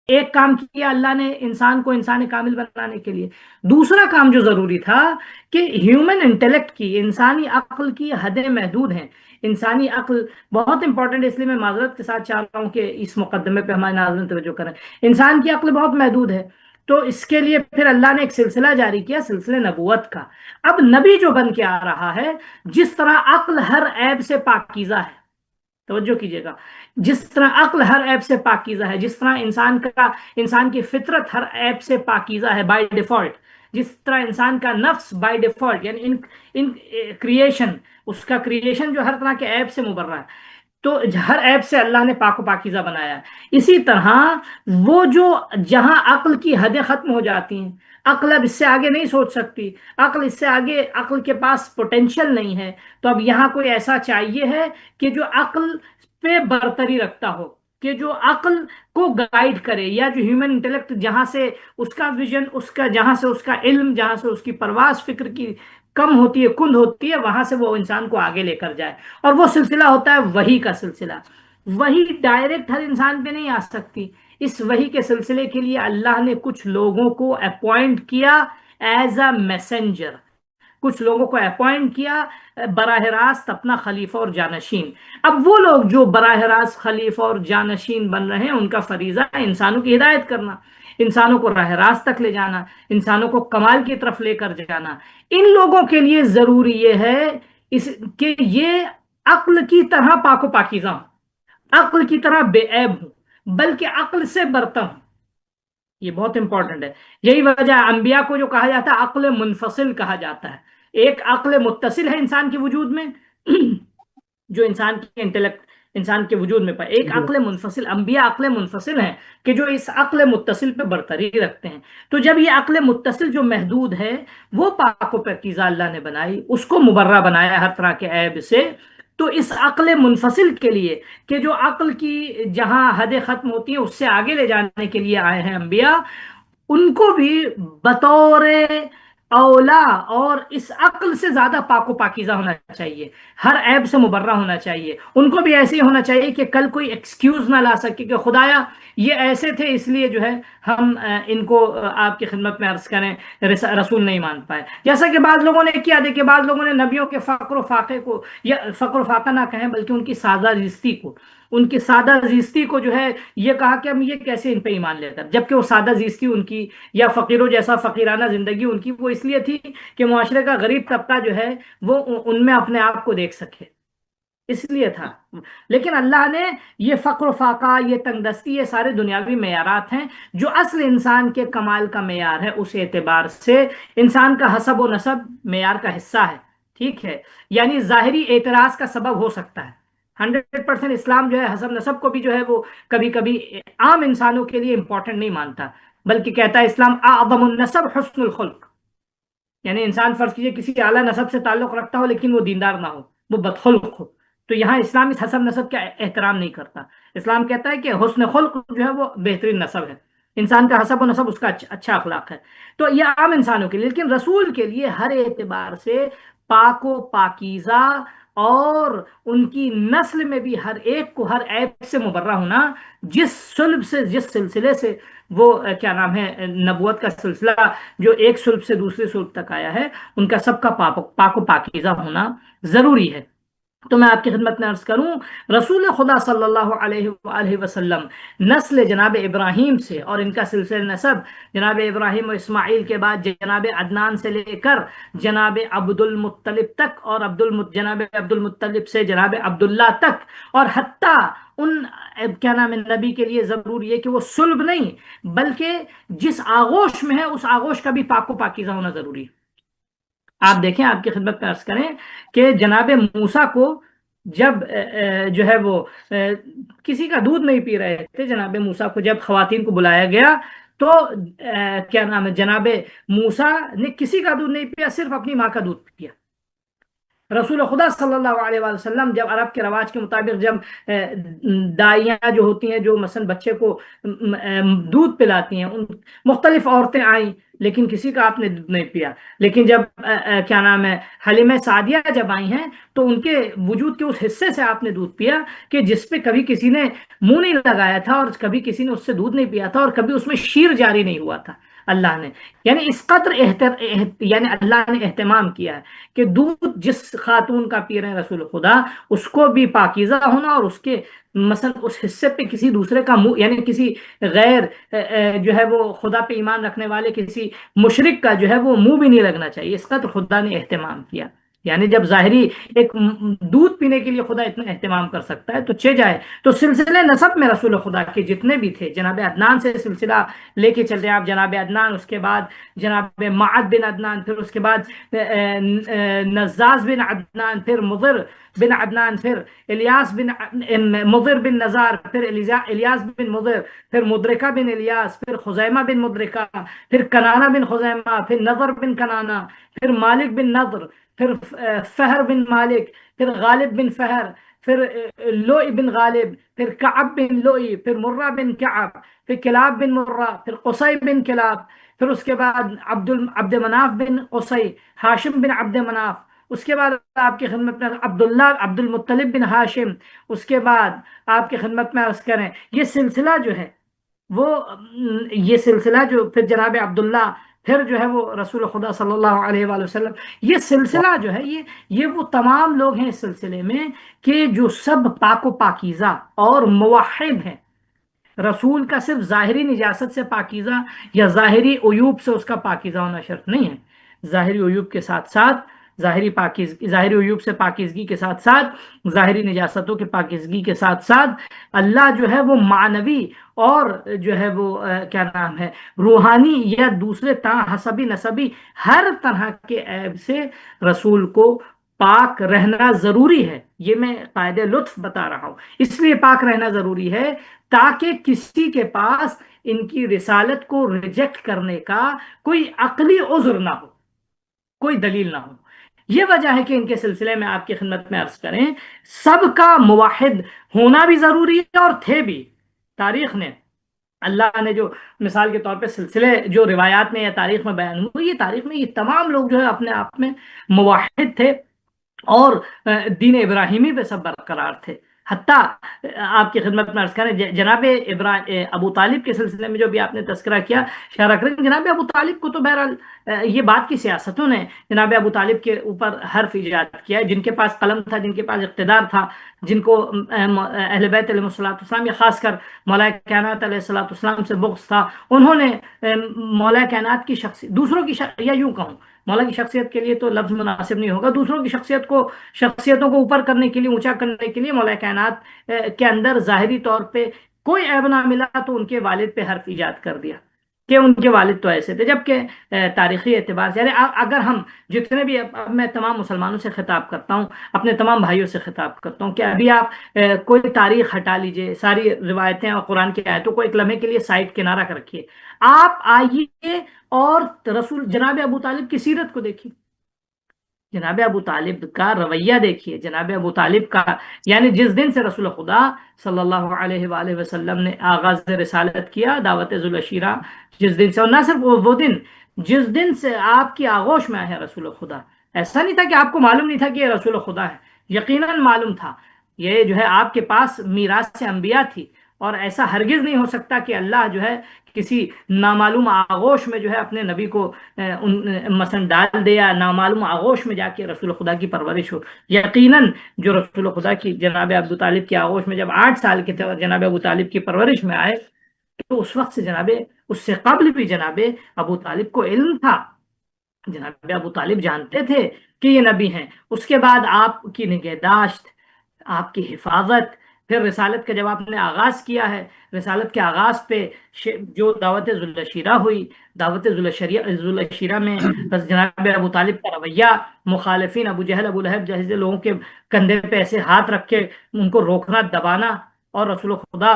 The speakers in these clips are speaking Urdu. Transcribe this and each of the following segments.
ایک کام کیا اللہ نے انسان کو انسان کامل بنانے کے لیے، دوسرا کام جو ضروری تھا کہ ہیومن انٹیلیکٹ کی، انسانی عقل کی حدیں محدود ہیں۔ انسانی عقل بہت امپورٹنٹ ہے، اس لیے میں معذرت کے ساتھ چاہ رہا ہوں کہ اس مقدمے پہ ہمارے ناظرین توجہ کریں۔ انسان کی عقل بہت محدود ہے، تو اس کے لیے پھر اللہ نے ایک سلسلہ جاری کیا، سلسلہ نبوت کا۔ اب نبی جو بن کے آ رہا ہے، جس طرح عقل ہر عیب سے پاکیزہ ہے، توجہ کیجیے گا، جس طرح عقل ہر عیب سے پاکیزہ ہے، جس طرح انسان کی فطرت ہر عیب سے پاکیزہ ہے بائی ڈیفالٹ، جس طرح انسان کا نفس بائی ڈیفالٹ یعنی ان کریشن، اس کا کریشن جو ہر طرح کے عیب سے مبرہ ہے، تو ہر عیب سے اللہ نے پاک و پاکیزہ بنایا ہے۔ اسی طرح وہ جو جہاں عقل کی حدیں ختم ہو جاتی ہیں، عقل اب اس سے آگے نہیں سوچ سکتی، عقل اس سے آگے، عقل کے پاس پوٹینشل نہیں ہے، تو اب یہاں کوئی ایسا چاہیے ہے کہ جو عقل پہ برتری رکھتا ہو، کہ جو عقل کو گائیڈ کرے، یا جو ہیومن انٹیلیکٹ جہاں سے اس کا ویژن، اس کا جہاں سے اس کا علم، جہاں سے اس کی پرواز فکر کی کم ہوتی ہے، کند ہوتی ہے، وہاں سے وہ انسان کو آگے لے کر جائے۔ اور وہ سلسلہ ہوتا ہے وحی کا سلسلہ۔ وحی ڈائریکٹ ہر انسان پہ نہیں آ سکتی، اس وحی کے سلسلے کے لیے اللہ نے کچھ لوگوں کو اپوائنٹ کیا ایز اے میسنجر، کچھ لوگوں کو اپوائنٹ کیا براہ راست اپنا خلیفہ اور جانشین۔ اب وہ لوگ جو براہ راست خلیفہ اور جانشین بن رہے ہیں، ان کا فریضہ ہے انسانوں کی ہدایت کرنا، انسانوں کو راہ راست تک لے جانا، انسانوں کو کمال کی طرف لے کر جانا۔ ان لوگوں کے لیے ضروری یہ ہے کہ یہ عقل کی طرح پاک و پاکیزہ ہوں، عقل کی طرح بے عیب ہوں، بلکہ عقل سے برتر ہوں۔ یہ بہت امپورٹنٹ ہے، یہی وجہ ہے انبیاء کو جو کہا جاتا ہے عقل منفصل کہا جاتا ہے۔ ایک عقل متصل ہے انسان کے وجود میں، جو انسان کی انٹلیکٹ انسان کے وجود میں پائے، ایک عقل منفصل، انبیاء عقل منفصل ہیں کہ جو اس عقل متصل پہ برتری رکھتے ہیں۔ تو جب یہ عقل متصل جو محدود ہے، وہ پاک و پاکیزہ اللہ نے بنائی، اس کو مبرہ بنایا ہر طرح کے عیب سے، تو اس عقل منفصل کے لیے کہ جو عقل کی جہاں حدیں ختم ہوتی ہیں اس سے آگے لے جانے کے لیے آئے ہیں انبیاء، ان کو بھی بطور اولا اور اس عقل سے زیادہ پاک و پاکیزہ ہونا چاہیے، ہر عیب سے مبرہ ہونا چاہیے۔ ان کو بھی ایسے ہی ہونا چاہیے کہ کل کوئی ایکسکیوز نہ لا سکے کہ خدایا یہ ایسے تھے اس لیے جو ہے ہم ان کو آپ کی خدمت میں عرض کریں رسول نہیں مان پائے، جیسا کہ بعض لوگوں نے کیا۔ دیکھیں بعض لوگوں نے نبیوں کے فقر و فاقے کو، یا فقر و فاقہ نہ کہیں بلکہ ان کی سادہ زیستی کو، ان کی سادہ زیستی کو جو ہے یہ کہا کہ ہم یہ کیسے ان پہ ایمان لے کر، جبکہ وہ سادہ زیستی ان کی، یا فقیروں جیسا فقیرانہ زندگی ان کی، وہ اس لیے تھی کہ معاشرے کا غریب طبقہ جو ہے وہ ان میں اپنے آپ کو دیکھ سکے، اس لیے تھا۔ لیکن اللہ نے یہ فقر و فاقہ، یہ تنگ دستی، یہ سارے دنیاوی معیارات ہیں، جو اصل انسان کے کمال کا معیار ہے، اس اعتبار سے انسان کا حسب و نسب معیار کا حصہ ہے، ٹھیک ہے؟ یعنی ظاہری اعتراض کا سبب ہو سکتا ہے، 100% اسلام جو ہے حسب نسب کو بھی جو ہے وہ کبھی کبھی عام انسانوں کے لیے امپورٹنٹ نہیں مانتا، بلکہ کہتا ہے اسلام اعظم النسب حسن الخلق، یعنی انسان فرض کیجئے کسی اعلیٰ نسب سے تعلق رکھتا ہو لیکن وہ دیندار نہ ہو، وہ بدخلق ہو، تو یہاں اسلام اس حسب نسب کا احترام نہیں کرتا۔ اسلام کہتا ہے کہ حسن خلق جو ہے وہ بہترین نسب ہے، انسان کا حسب و نسب اس کا اچھا اخلاق ہے۔ تو یہ عام انسانوں کے لیے، لیکن رسول کے لیے ہر اعتبار سے پاک و پاکیزہ، اور ان کی نسل میں بھی ہر ایک کو ہر عیب سے مبرہ ہونا، جس صلب سے، جس سلسلے سے وہ کیا نام ہے نبوت کا سلسلہ جو ایک صلب سے دوسرے صلب تک آیا ہے، ان کا سب کا پاک و پاکیزہ ہونا ضروری ہے۔ تو میں آپ کی خدمت میں عرض کروں، رسول خدا صلی اللہ علیہ وآلہ وسلم نسل جناب ابراہیم سے، اور ان کا سلسلہ نسب جناب ابراہیم و اسماعیل کے بعد جناب عدنان سے لے کر جناب عبد المطلب تک، اور جناب عبد المطلب سے جناب عبداللہ تک، اور حتیٰ ان کیا نام ہے نبی کے لیے ضروری ہے کہ وہ صلب نہیں بلکہ جس آغوش میں ہے اس آغوش کا بھی پاک و پاکیزہ ہونا ضروری ہے۔ آپ دیکھیں، آپ کی خدمت میں عرض کریں کہ جناب موسیٰ کو جب جو ہے وہ کسی کا دودھ نہیں پی رہے تھے، جناب موسیٰ کو جب خواتین کو بلایا گیا تو کیا نام ہے جناب موسیٰ نے کسی کا دودھ نہیں پیا، صرف اپنی ماں کا دودھ پیا۔ رسول خدا صلی اللہ علیہ وآلہ وسلم جب عرب کے رواج کے مطابق جب دائیاں جو ہوتی ہیں جو مثلا بچے کو دودھ پلاتی ہیں، مختلف عورتیں آئیں، لیکن کسی کا آپ نے دودھ نہیں پیا۔ لیکن جب کیا نام ہے، حلیمہ سعدیہ جب آئی ہیں تو ان کے وجود کے اس حصے سے آپ نے دودھ پیا کہ جس پہ کبھی کسی نے منہ نہیں لگایا تھا، اور کبھی کسی نے اس سے دودھ نہیں پیا تھا، اور کبھی اس میں شیر جاری نہیں ہوا تھا۔ اللہ نے یعنی اس قدر یعنی اللہ نے اہتمام کیا ہے کہ دودھ جس خاتون کا پی رہے ہیں رسول خدا، اس کو بھی پاکیزہ ہونا، اور اس کے مثلا اس حصے پہ کسی دوسرے کا منہ، یعنی کسی غیر جو ہے وہ خدا پہ ایمان رکھنے والے کسی مشرک کا جو ہے وہ منہ بھی نہیں لگنا چاہیے۔ اس کا تو خدا نے اہتمام کیا۔ یعنی جب ظاہری ایک دودھ پینے کے لیے خدا اتنا اہتمام کر سکتا ہے تو چے جائے۔ تو سلسلے نسب میں رسول خدا کے جتنے بھی تھے، جناب عدنان سے سلسلہ لے کے چل رہے ہیں آپ، جناب عدنان، اس کے بعد جناب معد بن عدنان، پھر اس کے بعد نزاز بن عدنان، پھر مضر بن عدنان، پھر الیاس بن مضر بن نزار، پھر الیاس بن مضر، پھر مدرکہ بن الیاس، پھر خزیمہ بن مدرکہ، پھر کنانہ بن خزیمہ، پھر نضر بن کنانہ، پھر مالک بن نضر، پھر فہر بن مالک، پھر غالب بن فہر، پھر لوئی بن غالب، پھر کعب بن لوئی، پھر مرہ بن کعب، پھر کلاب بن مرہ، پھر قصی بن کلاب، پھر اس کے بعد عبد مناف بن قصی، ہاشم بن عبد مناف، اس کے بعد آپ کی خدمت میں عبداللہ عبد المطلب بن ہاشم، اس کے بعد آپ کی خدمت میں عرض کریں یہ سلسلہ جو ہے وہ یہ سلسلہ جو پھر جناب عبداللہ، پھر جو ہے وہ رسول خدا صلی اللہ علیہ وآلہ وسلم، یہ سلسلہ جو ہے یہ وہ تمام لوگ ہیں اس سلسلے میں کہ جو سب پاک و پاکیزہ اور موحد ہیں۔ رسول کا صرف ظاہری نجاست سے پاکیزہ یا ظاہری عیوب سے اس کا پاکیزہ ہونا شرط نہیں ہے۔ ظاہری عیوب کے ساتھ ساتھ ظاہری عیوب سے پاکیزگی کے ساتھ ساتھ، ظاہری نجاستوں کے پاکیزگی کے ساتھ ساتھ، اللہ جو ہے وہ معنوی اور جو ہے وہ کیا نام ہے روحانی یا دوسرے حسبی نسبی ہر طرح کے عیب سے رسول کو پاک رہنا ضروری ہے۔ یہ میں قاعدہ لطف بتا رہا ہوں، اس لیے پاک رہنا ضروری ہے تاکہ کسی کے پاس ان کی رسالت کو ریجیکٹ کرنے کا کوئی عقلی عذر نہ ہو، کوئی دلیل نہ ہو۔ یہ وجہ ہے کہ ان کے سلسلے میں آپ کی خدمت میں عرض کریں سب کا موحد ہونا بھی ضروری ہے، اور تھے بھی۔ تاریخ نے، اللہ نے جو مثال کے طور پہ سلسلے جو روایات میں یا تاریخ میں بیان ہوئی، یہ تاریخ میں یہ تمام لوگ جو ہے اپنے آپ میں موحد تھے، اور دین ابراہیمی پہ سب برقرار تھے۔ حتیٰ آپ کی خدمت میں عرض کریں جناب ابو طالب کے سلسلے میں جو بھی آپ نے تذکرہ کیا، اشارہ کریں جناب ابو طالب کو تو بہرحال یہ بات کی سیاستوں نے جناب ابو طالب کے اوپر حرف ایجاد کیا ہے۔ جن کے پاس قلم تھا، جن کے پاس اقتدار تھا، جن کو اہل بیت علیہ السلام یا خاص کر مولا کائنات علیہ السلام سے بغض تھا، انہوں نے مولا کائنات کی دوسروں کی یا یوں کہوں مولا کی شخصیت کے لیے تو لفظ مناسب نہیں ہوگا، دوسروں کی شخصیتوں کو اوپر کرنے کے لیے، اونچا کرنے کے لیے مولا کائنات کے اندر ظاہری طور پہ کوئی عیب نہ ملا تو ان کے والد پہ حرف ایجاد کر دیا کہ ان کے والد تو ایسے تھے۔ جبکہ تاریخی اعتبار سے، یعنی اگر ہم جتنے بھی، اب میں تمام مسلمانوں سے خطاب کرتا ہوں، اپنے تمام بھائیوں سے خطاب کرتا ہوں کہ ابھی آپ کوئی تاریخ ہٹا لیجئے، ساری روایتیں اور قرآن کی آیتوں کو ایک لمحے کے لیے سائڈ کنارہ کر رکھیے، آپ آئیے اور رسول جناب ابو طالب کی سیرت کو دیکھیے، جناب ابو طالب کا رویہ دیکھیے، جناب ابو طالب کا، یعنی جس دن سے رسول خدا صلی اللہ علیہ وآلہ وسلم نے آغاز رسالت کیا، دعوت ذوالعشیرہ، جس دن سے، اور نہ صرف وہ دن جس دن سے آپ کی آغوش میں آیا ہے رسول خدا، ایسا نہیں تھا کہ آپ کو معلوم نہیں تھا کہ یہ رسول خدا ہے، یقیناً معلوم تھا۔ یہ جو ہے آپ کے پاس میراث سے انبیاء تھی، اور ایسا ہرگز نہیں ہو سکتا کہ اللہ جو ہے کسی نامعلوم آغوش میں جو ہے اپنے نبی کو مثلا ڈال دے، یا نامعلوم آغوش میں جا کے رسول خدا کی پرورش ہو۔ یقیناً جو رسول خدا کی جناب ابو طالب کی آغوش میں جب 8 سال کے تھے اور جناب ابو طالب کی پرورش میں آئے، تو اس وقت سے اس سے قبل بھی جناب ابو طالب کو علم تھا، جناب ابو طالب جانتے تھے کہ یہ نبی ہیں۔ اس کے بعد آپ کی نگہداشت، آپ کی حفاظت، پھر رسالت کا جب آپ نے آغاز کیا ہے، رسالت کے آغاز پہ جو دعوت ذوالعشیرہ ہوئی، دعوت ذوالعشیرہ میں جناب ابو طالب کا رویہ، مخالفین ابو جہل ابو لہب جیسے لوگوں کے کندھے پہ ایسے ہاتھ رکھ کے ان کو روکنا، دبانا، اور رسول خدا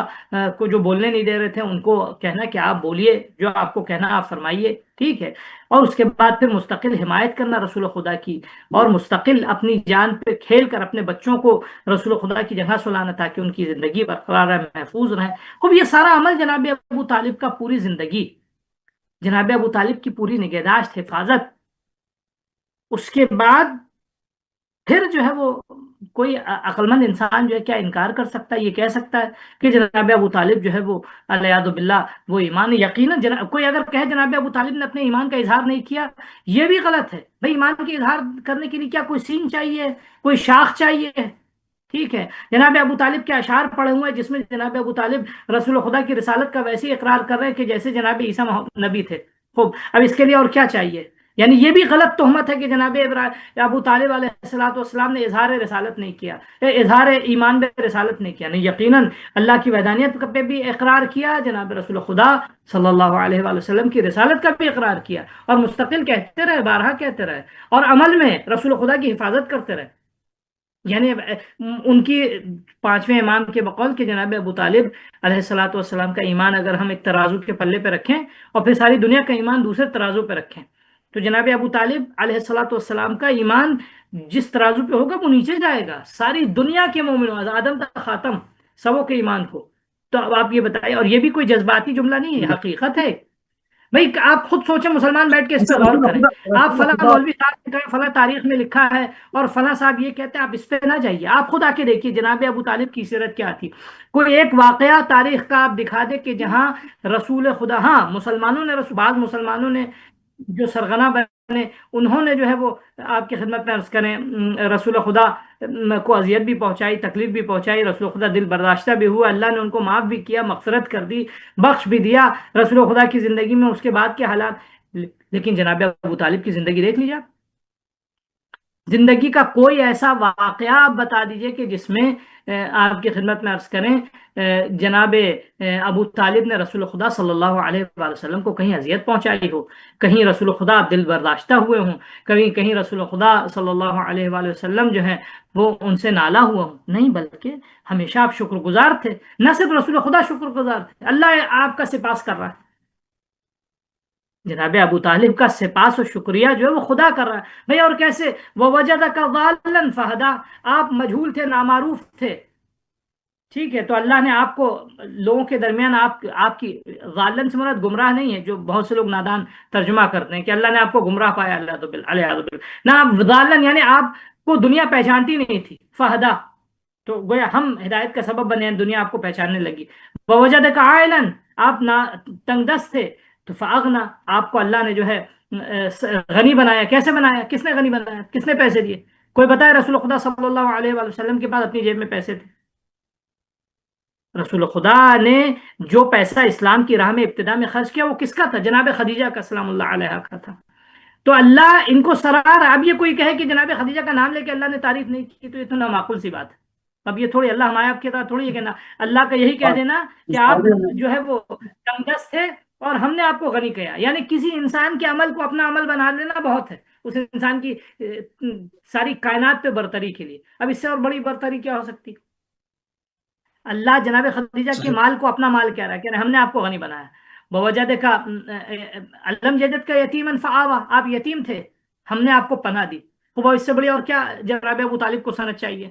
کو جو بولنے نہیں دے رہے تھے ان کو کہنا کہ آپ بولیے، جو آپ کو کہنا آپ فرمائیے، ٹھیک ہے۔ اور اس کے بعد پھر مستقل حمایت کرنا رسول خدا کی، اور مستقل اپنی جان پہ کھیل کر اپنے بچوں کو رسول خدا کی جگہ سلانا تاکہ ان کی زندگی برقرار رہے، محفوظ رہے۔ خوب یہ سارا عمل جناب ابو طالب کا پوری زندگی جناب ابو طالب کی پوری نگہداشت، حفاظت. اس کے بعد پھر جو ہے وہ کوئی عقل مند انسان جو ہے کیا انکار کر سکتا ہے، یہ کہہ سکتا ہے کہ جناب ابو طالب جو ہے وہ الیاذ باللہ وہ ایمان یقیناً کوئی اگر کہے جناب ابو طالب نے اپنے ایمان کا اظہار نہیں کیا، یہ بھی غلط ہے. بھائی ایمان کے اظہار کرنے کے لیے کیا کوئی سین چاہیے، کوئی شاخ چاہیے؟ ٹھیک ہے، جناب ابو طالب کے اشعار پڑے ہوئے ہیں جس میں جناب ابو طالب رسول خدا کی رسالت کا ویسے ہی اقرار کر رہے ہیں کہ جیسے جناب عیسیٰ نبی تھے. خوب، اب اس کے لیے اور کیا چاہیے؟ یعنی یہ بھی غلط تہمت ہے کہ جناب ابو طالب علیہ الصلوۃ والسلام نے اظہار رسالت نہیں کیا، اظہار ایمان بے رسالت نہیں کیا. نہیں، یقیناً اللہ کی وحدانیت پہ بھی اقرار کیا، جناب رسول خدا صلی اللہ علیہ وآلہ وسلم کی رسالت کا بھی اقرار کیا، اور مستقل کہتے رہے، بارہا کہتے رہے، اور عمل میں رسول خدا کی حفاظت کرتے رہے. یعنی ان کی پانچویں امام کے بقول کہ جناب ابو طالب علیہ الصلوۃ والسلام کا ایمان اگر ہم ایک ترازو کے پلے پہ رکھیں اور پھر ساری دنیا کا ایمان دوسرے ترازو پہ رکھیں، تو جناب ابو طالب علیہ الصلوۃ والسلام کا ایمان جس ترازو پہ ہوگا وہ نیچے جائے گا. ساری دنیا کے مومنوں آدم تک خاتم سبوں کے ایمان کو. تو اب آپ یہ بتائیں، اور یہ بھی کوئی جذباتی جملہ نہیں ہے، حقیقت ہے. بھائی آپ خود سوچیں، مسلمان بیٹھ کے اس پہ اچھا، غور رسول کریں. خدا آپ رسول فلاں خدا مولوی صاحب نے کہا، فلاں تاریخ میں لکھا ہے، اور فلاں صاحب یہ کہتے ہیں، آپ اس پہ نہ جائیے. آپ خود آ کے دیکھیے جناب ابو طالب کی سیرت کیا تھی. کوئی ایک واقعہ تاریخ کا آپ دکھا دے کہ جہاں رسول خدا، ہاں مسلمانوں نے، بعض مسلمانوں نے جو سرغنہ بنے، انہوں نے جو ہے وہ آپ کی خدمت میں عرض کریں رسول خدا کو اذیت بھی پہنچائی، تکلیف بھی پہنچائی. رسول خدا دل برداشتہ بھی ہوا، اللہ نے ان کو معاف بھی کیا، مغفرت کر دی، بخش بھی دیا. رسول خدا کی زندگی میں اس کے بعد کے حالات. لیکن جناب ابو طالب کی زندگی دیکھ لیجیے آپ. زندگی کا کوئی ایسا واقعہ آپ بتا دیجئے کہ جس میں آپ کی خدمت میں عرض کریں جناب ابو طالب نے رسول خدا صلی اللہ علیہ وآلہ وسلم کو کہیں اذیت پہنچائی ہو، کہیں رسول خدا دل برداشتہ ہوئے ہوں، کہیں رسول خدا صلی اللہ علیہ وآلہ وسلم جو ہے وہ ان سے نالا ہوا ہوں. نہیں، بلکہ ہمیشہ آپ شکر گزار تھے. نہ صرف رسول خدا شکر گزار تھے، اللہ آپ کا سپاس کر رہا ہے. جناب ابو طالب کا سپاس و شکریہ جو ہے وہ خدا کر رہا ہے. بھئی اور کیسے؟ وَوَجَدَكَ ضَالًّا فَهَدَىٰ، آپ مجہول تھے، نامعروف تھے. ٹھیک ہے، تو اللہ نے آپ کو لوگوں کے درمیان آپ کی ضالن سے مراد گمراہ نہیں ہے، جو بہت سے لوگ نادان ترجمہ کرتے ہیں کہ اللہ نے آپ کو گمراہ پایا، اللہ نہ ضالن یعنی آپ کو دنیا پہچانتی نہیں تھی. فہدا تو گویا ہم ہدایت کا سبب بنے، دنیا آپ کو پہچاننے لگی. وَوَجَدَكَ عَائِلًا، آپ تنگ دست تھے، تو فَأَغْنَىٰ، آپ کو اللہ نے جو ہے غنی بنایا. کیسے بنایا؟ کس نے غنی بنایا؟ کس نے پیسے دیے؟ کوئی بتائے؟ رسول خدا صلی اللہ علیہ وآلہ وسلم کے پاس اپنی جیب میں پیسے تھے. رسول خدا نے جو پیسہ اسلام کی راہ میں ابتدا میں خرچ کیا وہ کس کا تھا؟ جناب خدیجہ کا سلام اللہ علیہ کا تھا. تو اللہ ان کو سرار. اب یہ کوئی کہے کہ جناب خدیجہ کا نام لے کے اللہ نے تعریف نہیں کی، تو یہ تو نامعقول سی بات ہے. اب یہ تھوڑی اللہ ہمارے آپ کی طرح تھوڑی ہے کہ نا اللہ کا یہی کہہ دینا کہ اس آپ بارے میں جو ہے وہ تنگدست تھے اور ہم نے آپ کو غنی کیا. یعنی کسی انسان کے عمل کو اپنا عمل بنا لینا بہت ہے اس انسان کی ساری کائنات پہ برتری کے لیے. اب اس سے اور بڑی برتری کیا ہو سکتی؟ اللہ جناب خدیجہ کے صحیح مال کو اپنا مال کہہ رہا ہے کہ ہم نے آپ کو غنی بنایا. بوجہ دیکھا علم جدت کا یتیمن فآوا، آپ یتیم تھے، ہم نے آپ کو پناہ دی. وہ اس سے بڑی اور کیا جناب ابو طالب کو سنت چاہیے؟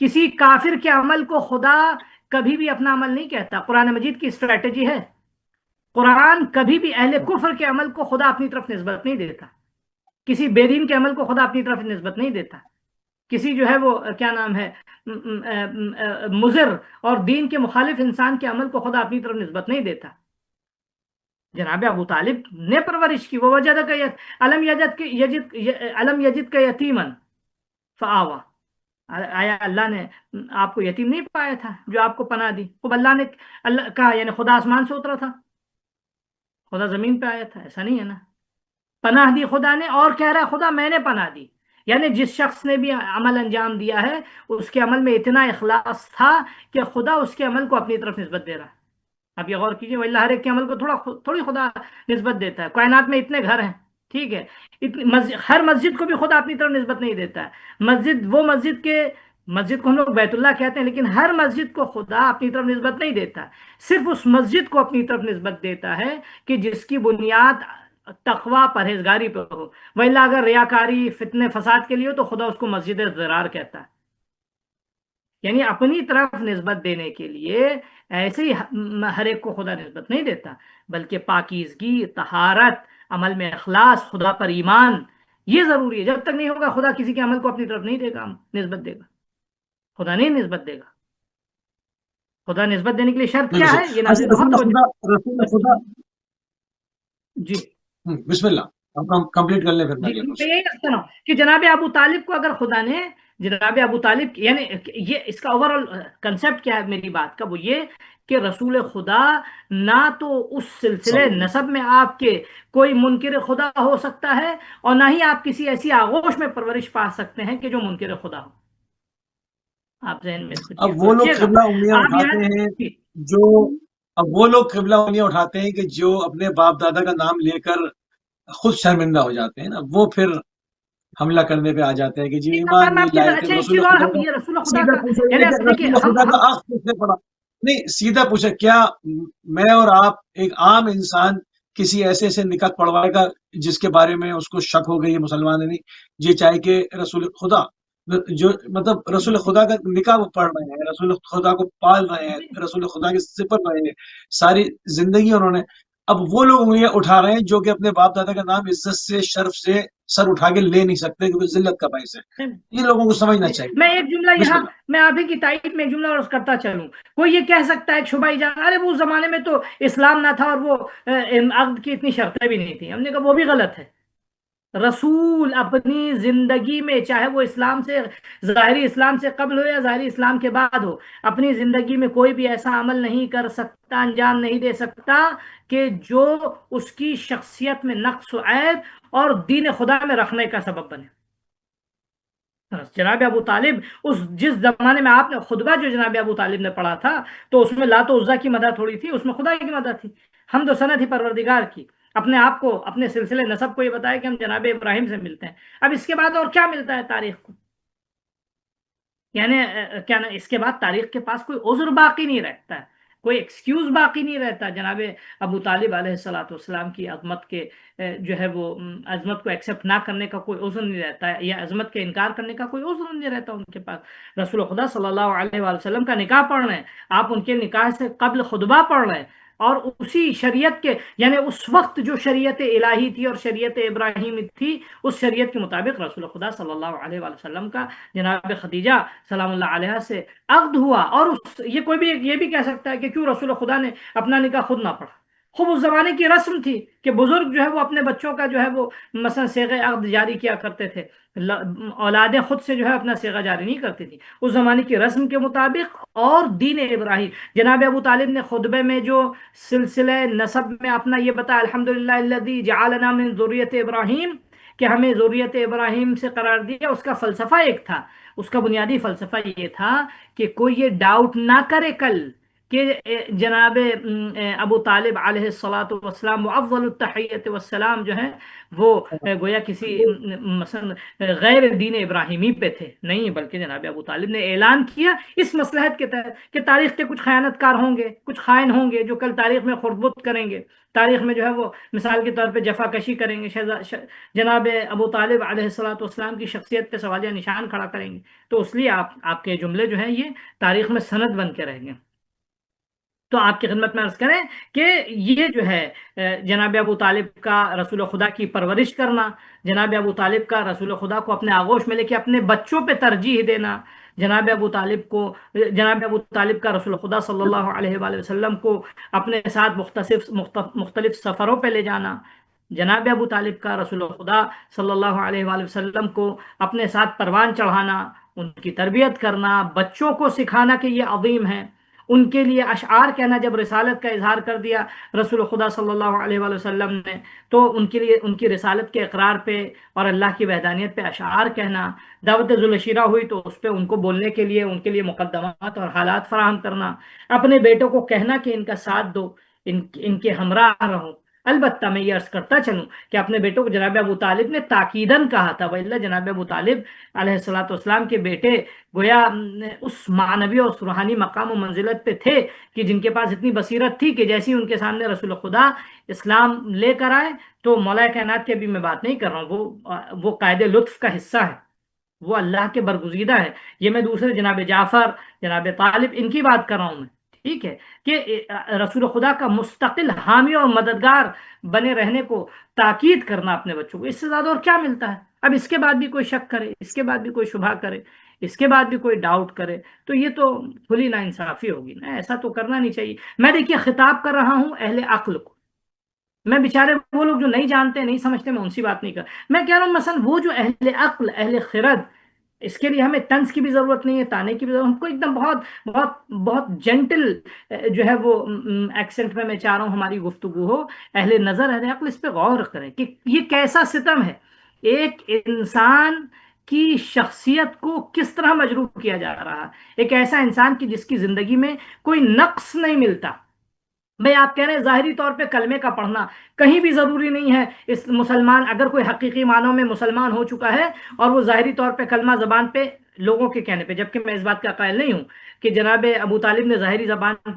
کسی کافر کے عمل کو خدا کبھی بھی اپنا عمل نہیں کہتا. قرآن مجید کی اسٹریٹجی ہے. قرآن کبھی بھی اہل کفر کے عمل کو خدا اپنی طرف نسبت نہیں دیتا، کسی بے دین کے عمل کو خدا اپنی طرف نسبت نہیں دیتا، کسی جو ہے وہ کیا نام ہے مضر اور دین کے مخالف انسان کے عمل کو خدا اپنی طرف نسبت نہیں دیتا. جناب ابو طالب نے پرورش کی. وہ وجہ کا علم یجد کا یتیمن فآوا، آیا اللہ نے آپ کو یتیم نہیں پایا تھا جو آپ کو پناہ دی؟ خوب اللہ نے کہا یعنی خدا آسمان سے اترا تھا، خدا زمین پہ آیا تھا؟ ایسا نہیں ہے نا. پناہ دی خدا نے، اور کہہ رہا ہے خدا میں نے پناہ دی. یعنی جس شخص نے بھی عمل انجام دیا ہے اس کے عمل میں اتنا اخلاص تھا کہ خدا اس کے عمل کو اپنی طرف نسبت دے رہا ہے. اب یہ غور کیجیے، اللہ ہر ایک کے عمل کو تھوڑی خدا نسبت دیتا ہے. کائنات میں اتنے گھر ہیں، ٹھیک ہے، ہر مسجد کو بھی خدا اپنی طرف نسبت نہیں دیتا ہے. مسجد کو ہم لوگ بیت اللہ کہتے ہیں، لیکن ہر مسجد کو خدا اپنی طرف نسبت نہیں دیتا. صرف اس مسجد کو اپنی طرف نسبت دیتا ہے کہ جس کی بنیاد تقوی پرہیزگاری پہ ہو. وإلا اگر ریاکاری فتنے فساد کے لیے ہو تو خدا اس کو مسجد ضرار کہتا ہے. یعنی اپنی طرف نسبت دینے کے لیے ایسے ہی ہر ایک کو خدا نسبت نہیں دیتا، بلکہ پاکیزگی، طہارت، عمل میں اخلاص، خدا پر ایمان، یہ ضروری ہے۔ جب تک نہیں ہوگا خدا کسی کے عمل کو اپنی طرف نہیں دے گا، نسبت دے گا، خدا نہیں نسبت دے گا۔ خدا نسبت دینے کے لیے شرط کیا بالکل ہے؟ یہ اچھا، ناظرین بہت توجہ۔ رسول خدا جی بسم اللہ، ہم کمپلیٹ کر لیں پھر میں جی، اگلا میں کوشچن۔ یہی رکھتا ہوں کہ جناب ابو طالب کو اگر خدا نے، جناب ابو طالب یعنی یہ اس کا اوور آل کنسپٹ کیا ہے میری بات کا، وہ یہ کہ رسول خدا نہ تو اس سلسلے صلی اللہ نسب میں آپ کے کوئی منکر خدا ہو سکتا ہے، اور نہ ہی آپ کسی ایسی آغوش میں پرورش پا سکتے ہیں کہ جو منکر خدا ہو۔ آپ ذہن میں اس کو چیز اب کو وہ لوگ رکھیے گا۔ قبلہ انگلیاں آپ اٹھاتے یاد، ہیں جی جو اب وہ لوگ قبلہ انگلیاں اٹھاتے ہیں کہ جو اپنے باپ دادا کا نام لے کر خود شرمندہ ہو جاتے ہیں نا، وہ پھر حملہ کرنے پہ آ جاتے ہیں کہ جی ایمان میں نہیں آپ کی لائے تھے اچھا ایک رسول چیز اور، خدا ہم کا۔ یہ رسول خدا سیدھا کا پوچھیں یعنی گے کہ دیکھیے رسول خدا کا ہم آنکھ کس نے پڑا؟ نہیں، سیدھا پوچھیں کیا میں اور آپ ایک عام انسان کسی ایسے سے نکاح پڑھوائے گا جس کے بارے میں اس کو شک ہو گئی یہ مسلمان ہے نہیں، یہ چاہے کہ رسول خدا جو مطلب رسول خدا کا نکاح وہ پڑھ رہے ہیں، رسول خدا کو پال رہے ہیں، رسول خدا کے سپر رہے ہیں ساری زندگی انہوں نے، اب وہ لوگ انگلیاں اٹھا رہے ہیں جو کہ اپنے باپ دادا کا نام عزت سے شرف سے سر اٹھا کے لے نہیں سکتے کیونکہ ذلت کا باعث ہے۔ ان لوگوں کو سمجھنا چاہیے۔ میں ایک جملہ بسم یہاں، اللہ۔ میں آپ ہی کی تائید میں ایک جملہ اور کرتا چلوں۔ کوئی یہ کہہ سکتا ہے شبہ ایجاد، ارے وہ اس زمانے میں تو اسلام نہ تھا اور وہ عقد کی اتنی شرطیں بھی نہیں تھیں۔ ہم نے کہا وہ بھی غلط ہے۔ رسول اپنی زندگی میں، چاہے وہ اسلام سے، ظاہری اسلام سے قبل ہو یا ظاہری اسلام کے بعد ہو، اپنی زندگی میں کوئی بھی ایسا عمل نہیں کر سکتا، انجام نہیں دے سکتا کہ جو اس کی شخصیت میں نقص و عیب اور دین خدا میں رکھنے کا سبب بنے۔ جناب ابو طالب، جس زمانے میں آپ نے خطبہ جو جناب ابو طالب نے پڑھا تھا، تو اس میں لات و عزا کی مدح تھوڑی تھی، اس میں خدا کی مدح تھی، حمد و ثنا تھی پروردگار کی۔ اپنے آپ کو، اپنے سلسلے نسب کو یہ بتایا کہ ہم جناب ابراہیم سے ملتے ہیں۔ اب اس کے بعد اور کیا ملتا ہے تاریخ کو؟ یعنی کیا نا، اس کے بعد تاریخ کے پاس کوئی عذر باقی نہیں رہتا ہے، کوئی ایکسکیوز باقی نہیں رہتا۔ جناب ابو طالب علیہ الصلوۃ والسلام کی عظمت کے جو ہے وہ عظمت کو ایکسیپٹ نہ کرنے کا کوئی عذر نہیں رہتا ہے، یا عظمت کے انکار کرنے کا کوئی عذر نہیں رہتا ان کے پاس۔ رسول خدا صلی اللہ علیہ وآلہ وسلم کا نکاح پڑھ رہے ہیں، آپ ان کے نکاح سے قبل خطبہ پڑھ رہے ہیں، اور اسی شریعت کے، یعنی اس وقت جو شریعت الہی تھی اور شریعت ابراہیمی تھی، اس شریعت کے مطابق رسول خدا صلی اللہ علیہ وآلہ وسلم کا جناب خدیجہ سلام اللہ علیہ سے عقد ہوا۔ اور یہ کوئی بھی یہ بھی کہہ سکتا ہے کہ کیوں رسول خدا نے اپنا نکاح خود نہ پڑھا؟ خوب اس زمانے کی رسم تھی کہ بزرگ جو ہے وہ اپنے بچوں کا جو ہے وہ مثلا صیغہ عقد جاری کیا کرتے تھے، اولادیں خود سے جو ہے اپنا صیغہ جاری نہیں کرتی تھی، اس زمانے کی رسم کے مطابق اور دین ابراہیم۔ جناب ابو طالب نے خطبے میں جو سلسلہ نسب میں اپنا یہ بتایا، الحمدللہ الذی جعلنا من ذریت ابراہیم، کہ ہمیں ذریت ابراہیم سے قرار دیا، اس کا فلسفہ ایک تھا، اس کا بنیادی فلسفہ یہ تھا کہ کوئی یہ ڈاؤٹ نہ کرے کل کہ جناب ابو طالب علیہ الصلاۃ والسلام افضل التحیت والسلام جو ہے وہ گویا کسی مثلا غیر دین ابراہیمی پہ تھے، نہیں، بلکہ جناب ابو طالب نے اعلان کیا اس مصلحت کے تحت کہ تاریخ کے کچھ خیانت کار ہوں گے، کچھ خائن ہوں گے جو کل تاریخ میں خربت کریں گے، تاریخ میں جو ہے وہ مثال کے طور پہ جفا کشی کریں گے، جناب ابو طالب علیہ الصلوۃ والسلام کی شخصیت پہ سوالیہ نشان کھڑا کریں گے۔ تو اس لیے آپ کے جملے جو ہیں یہ تاریخ میں سند بن کے رہیں گے۔ تو آپ کی خدمت میں عرض کریں کہ یہ جو ہے جناب ابو طالب کا رسول خدا کی پرورش کرنا، جناب ابو طالب کا رسول خدا کو اپنے آغوش میں لے کے اپنے بچوں پہ ترجیح دینا، جناب ابو طالب کو، جناب ابو طالب کا رسول خدا صلی اللہ علیہ وآلہ وسلم کو اپنے ساتھ مختلف سفروں پہ لے جانا، جناب ابو طالب کا رسول خدا صلی اللہ علیہ وآلہ وسلم کو اپنے ساتھ پروان چڑھانا، ان کی تربیت کرنا، بچوں کو سکھانا کہ یہ عظیم ہے، ان کے لیے اشعار کہنا، جب رسالت کا اظہار کر دیا رسول خدا صلی اللہ علیہ وآلہ وسلم نے تو ان کے لیے ان کی رسالت کے اقرار پہ اور اللہ کی وحدانیت پہ اشعار کہنا، دعوت ذوالشیرہ ہوئی تو اس پہ ان کو بولنے کے لیے ان کے لیے مقدمات اور حالات فراہم کرنا، اپنے بیٹوں کو کہنا کہ ان کا ساتھ دو، ان کے ہمراہ رہو۔ البتہ میں یہ عرض کرتا چلوں کہ اپنے بیٹوں کو جناب ابو طالب نے تاکیداً کہا تھا، وَإِلَّا جناب ابو طالب علیہ الصلوۃ والسلام کے بیٹے گویا اس معنوی اور روحانی مقام و منزلت پہ تھے کہ جن کے پاس اتنی بصیرت تھی کہ جیسی ان کے سامنے رسول خدا اسلام لے کر آئے تو مولا کائنات کی ابھی میں بات نہیں کر رہا ہوں، وہ قائد لطف کا حصہ ہے، وہ اللہ کے برگزیدہ ہے، یہ میں دوسرے جناب جعفر، جناب طالب، ان کی بات کر رہا ہوں میں، ٹھیک ہے، کہ رسول خدا کا مستقل حامی اور مددگار بنے رہنے کو تاکید کرنا اپنے بچوں کو، اس سے زیادہ اور کیا ملتا ہے؟ اب اس کے بعد بھی کوئی شک کرے، اس کے بعد بھی کوئی شبہ کرے، اس کے بعد بھی کوئی ڈاؤٹ کرے، تو یہ تو کھلی ناانصافی ہوگی نا، ایسا تو کرنا نہیں چاہیے۔ میں دیکھیے خطاب کر رہا ہوں اہل عقل کو، میں بیچارے وہ لوگ جو نہیں جانتے نہیں سمجھتے میں ان سے بات نہیں کر، میں کہہ رہا ہوں مثلا وہ جو اہل عقل اہل خرد، اس کے لیے ہمیں طنز کی بھی ضرورت نہیں ہے، تانے کی بھی ضرورت، ہم کو ایک دم بہت بہت بہت جنٹل جو ہے وہ ایکسنٹ میں چاہ رہا ہوں ہماری گفتگو ہو، اہل نظر اہل عقل اس پہ غور کریں کہ یہ کیسا ستم ہے، ایک انسان کی شخصیت کو کس طرح مجروح کیا جا رہا ہے، ایک ایسا انسان کی جس کی زندگی میں کوئی نقص نہیں ملتا۔ بھئی آپ کہہ رہے ہیں ظاہری طور پہ کلمے کا پڑھنا کہیں بھی ضروری نہیں ہے، اس مسلمان اگر کوئی حقیقی معنوں میں مسلمان ہو چکا ہے اور وہ ظاہری طور پہ کلمہ زبان پہ لوگوں کے کہنے پہ، جبکہ میں اس بات کا قائل نہیں ہوں کہ جناب ابو طالب نے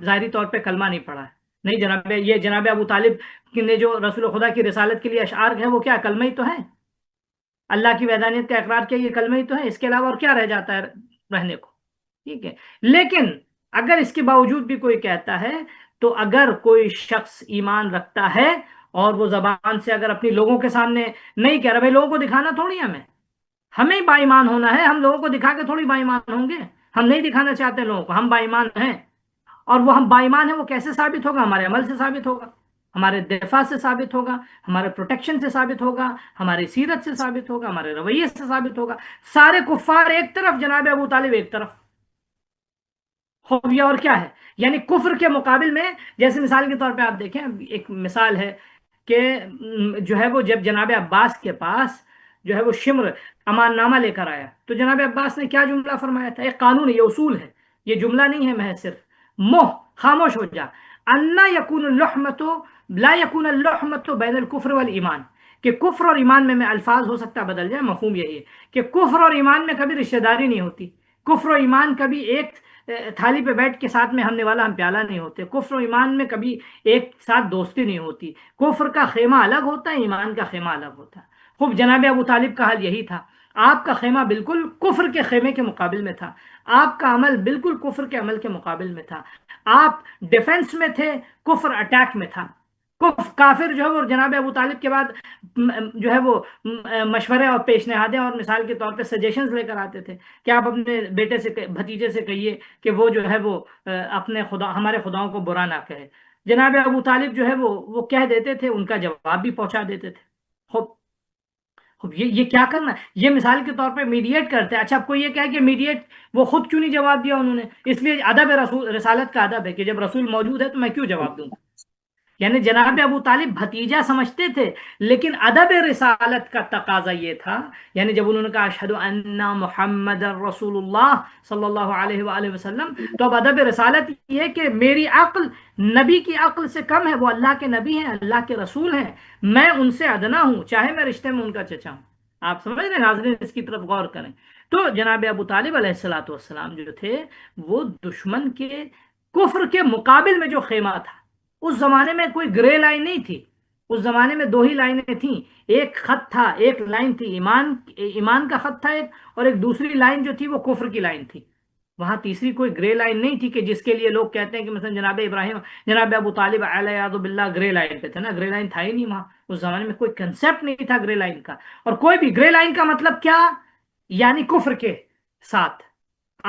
ظاہری طور پہ کلمہ نہیں پڑھا ہے، نہیں جناب، یہ جناب ابو طالب نے جو رسول خدا کی رسالت کے لیے اشعار ہیں وہ کیا کلمہ ہی تو ہے، اللہ کی وحدانیت کا اقرار کیا، یہ کلمہ ہی تو ہے، اس کے علاوہ اور کیا رہ جاتا ہے رہنے کو؟ ٹھیک ہے، لیکن اگر اس کے باوجود بھی کوئی کہتا ہے، تو اگر کوئی شخص ایمان رکھتا ہے اور وہ زبان سے اگر اپنی لوگوں کے سامنے نہیں کہہ رہا، بھائی لوگوں کو دکھانا تھوڑی ہمیں با ایمان ہونا ہے، ہم لوگوں کو دکھا کے تھوڑی با ایمان ہوں گے، ہم نہیں دکھانا چاہتے لوگوں کو ہم با ایمان ہیں، اور وہ ہم با ایمان ہیں وہ کیسے ثابت ہوگا؟ ہمارے عمل سے ثابت ہوگا، ہمارے دفاع سے ثابت ہوگا، ہمارے پروٹیکشن سے ثابت ہوگا، ہماری سیرت سے ثابت ہوگا، ہمارے رویے سے ثابت ہوگا۔ سارے کفار ایک طرف، جناب ابو طالب ایک طرف، خوفیہ اور کیا ہے؟ یعنی کفر کے مقابل میں، جیسے مثال کے طور پہ آپ دیکھیں، ایک مثال ہے کہ جو ہے وہ جب جناب عباس کے پاس جو ہے وہ شمر امان نامہ لے کر آیا، تو جناب عباس نے کیا جملہ فرمایا تھا؟ ایک قانون ہے، یہ اصول ہے، یہ جملہ نہیں ہے محض صرف، موہ خاموش ہو جا، انا یکون اللحمت لا یکون اللحمت بین الکفر والایمان، کہ کفر اور ایمان میں الفاظ ہو سکتا بدل جائے، مفہوم یہی ہے کہ کفر اور ایمان میں کبھی رشتہ داری نہیں ہوتی، کفر و ایمان کبھی ایک تھالی پہ بیٹھ کے ساتھ میں ہمنے والا ہم پیالہ نہیں ہوتے، کفر و ایمان میں کبھی ایک ساتھ دوستی نہیں ہوتی، کفر کا خیمہ الگ ہوتا ہے، ایمان کا خیمہ الگ ہوتا ہے۔ خوب جناب ابو طالب کا حال یہی تھا، آپ کا خیمہ بالکل کفر کے خیمے کے مقابل میں تھا، آپ کا عمل بالکل کفر کے عمل کے مقابل میں تھا، آپ ڈیفنس میں تھے، کفر اٹیک میں تھا، کافر جو ہے وہ جناب ابو طالب کے بعد جو ہے وہ مشورے اور پیشنہادیں اور مثال کے طور پہ سجیشنز لے کر آتے تھے کہ آپ اپنے بیٹے سے بھتیجے سے کہیے کہ وہ جو ہے وہ اپنے خدا ہمارے خداؤں کو برا نہ کہے، جناب ابو طالب جو ہے وہ کہہ دیتے تھے، ان کا جواب بھی پہنچا دیتے تھے۔ خوب خوب یہ کیا کرنا، یہ مثال کے طور پہ میڈیٹ کرتے ہیں، اچھا اب کوئی یہ کہے کہ میڈیٹ، وہ خود کیوں نہیں جواب دیا انہوں نے؟ اس لیے ادب رسول رسالت کا ادب ہے کہ جب رسول موجود ہے تو میں کیوں جواب دوں؟ یعنی جناب ابو طالب بھتیجا سمجھتے تھے، لیکن ادب رسالت کا تقاضا یہ تھا، یعنی جب انہوں نے کہا اشہد ان محمد رسول اللہ صلی اللہ علیہ وآلہ وسلم، تو اب ادب رسالت یہ ہے کہ میری عقل نبی کی عقل سے کم ہے، وہ اللہ کے نبی ہیں، اللہ کے رسول ہیں، میں ان سے ادنا ہوں، چاہے میں رشتے میں ان کا چچا ہوں۔ آپ سمجھ رہے ہیں ناظرین، اس کی طرف غور کریں۔ تو جناب ابو طالب علیہ الصلوۃ والسلام جو تھے، وہ دشمن کے کفر کے مقابل میں جو خیمہ تھا، اس زمانے میں کوئی گرے لائن نہیں تھی، اس زمانے میں دو ہی لائنیں تھیں، ایک خط تھا، ایک لائن تھی ایمان کا خط تھا ایک، اور ایک دوسری لائن جو تھی وہ کفر کی لائن تھی، وہاں تیسری کوئی گرے لائن نہیں تھی کہ جس کے لیے لوگ کہتے ہیں کہ مثلا جناب ابراہیم جناب ابو طالب علیہ باللہ گرے لائن پہ تھے نا، گرے لائن تھا ہی نہیں وہاں، اس زمانے میں کوئی کنسیپٹ نہیں تھا گرے لائن کا، اور کوئی بھی گرے لائن کا مطلب کیا، یعنی کفر کے ساتھ۔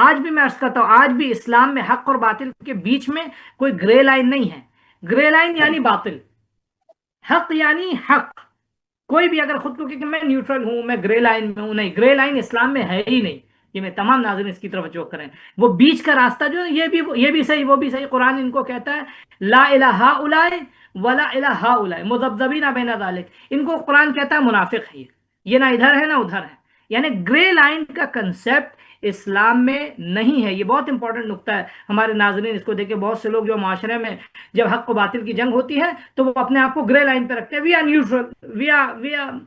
آج بھی میں عرض کرتا ہوں، آج بھی اسلام میں حق اور باطل کے بیچ میں کوئی گرے لائن نہیں ہے، گرے لائن یعنی باطل، حق یعنی حق، کوئی بھی اگر خود کو کہ میں نیوٹرل ہوں، میں گرے لائن میں ہوں، نہیں، گرے لائن اسلام میں ہے ہی نہیں، یہ میں تمام ناظرین اس کی طرف توجہ کریں، وہ بیچ کا راستہ جو ہے یہ بھی صحیح وہ بھی صحیح، قرآن ان کو کہتا ہے لا الہ ہؤلاء ولا الہ ہؤلاء مذبذبین بین ذلک، ان کو قرآن کہتا ہے منافق ہے، یہ نہ ادھر ہے نہ ادھر ہے، یعنی گرے لائن کا کنسیپٹ اسلام میں نہیں ہے، یہ بہت امپورٹنٹ نقطہ ہے ہمارے ناظرین، اس کو دیکھیں بہت سے لوگ جو معاشرے میں جب حق و باطل کی جنگ ہوتی ہے تو وہ اپنے آپ کو گرے لائن پہ رکھتے ہیں، we are neutral, we are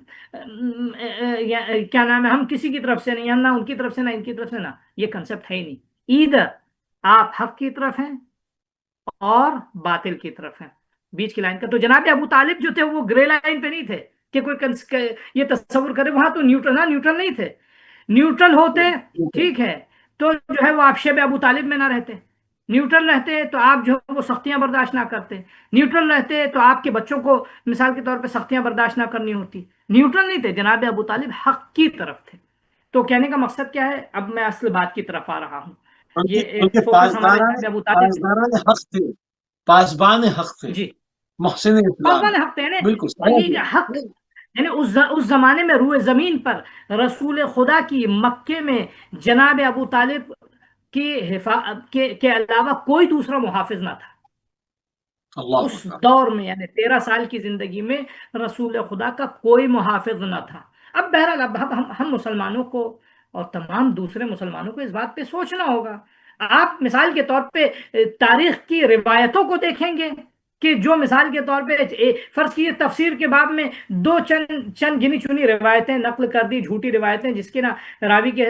کیا نام ہے، ہم کسی کی طرف سے نہیں، ہم نہ ان کی طرف سے نہ ان کی طرف سے، نہ یہ کنسپٹ ہے ہی نہیں، ادھر آپ حق کی طرف ہیں اور باطل کی طرف ہیں، بیچ کی لائن کا۔ تو جناب ابو طالب جو تھے وہ گرے لائن پہ نہیں تھے کہ کوئی یہ تصور کرے وہاں تو نیوٹرل نہیں تھے، نیوٹرل ہوتے ٹھیک ہے تو جو ہے وہ آپ شیب ابو طالب میں نہ رہتے، نیوٹرل رہتے تو آپ جو ہے وہ سختیاں برداشت نہ کرتے، نیوٹرل رہتے تو آپ کے بچوں کو مثال کے طور پہ سختیاں برداشت نہ کرنی ہوتی، نیوٹرل نہیں تھے، جناب ابو طالب حق کی طرف تھے۔ تو کہنے کا مقصد کیا ہے، اب میں اصل بات کی طرف آ رہا ہوں، بلکہ یہ ایک بلکہ فوکس ہمارے جناب ابو طالب پہ۔ پاسداران حق تھے، پاسبان حق تھے، جی، محسن اسلام، پاسبان حق تھے، یعنی بالکل اور صحیح یہ حق، ہے۔ یعنی اس زمانے میں روئے زمین پر رسول خدا کی مکے میں جناب ابو طالب کی کے علاوہ کوئی دوسرا محافظ نہ تھا اللہ اس اکبر۔ دور میں، یعنی 13 سال کی زندگی میں رسول خدا کا کوئی محافظ نہ تھا۔ اب بہرحال اب ہم مسلمانوں کو اور تمام دوسرے مسلمانوں کو اس بات پہ سوچنا ہوگا۔ آپ مثال کے طور پہ تاریخ کی روایتوں کو دیکھیں گے کہ جو مثال کے طور پہ فرض کیجیے تفسیر کے باب میں دو چند چند گنی چنی روایتیں نقل کر دی، جھوٹی روایتیں جس کے نہ راوی کے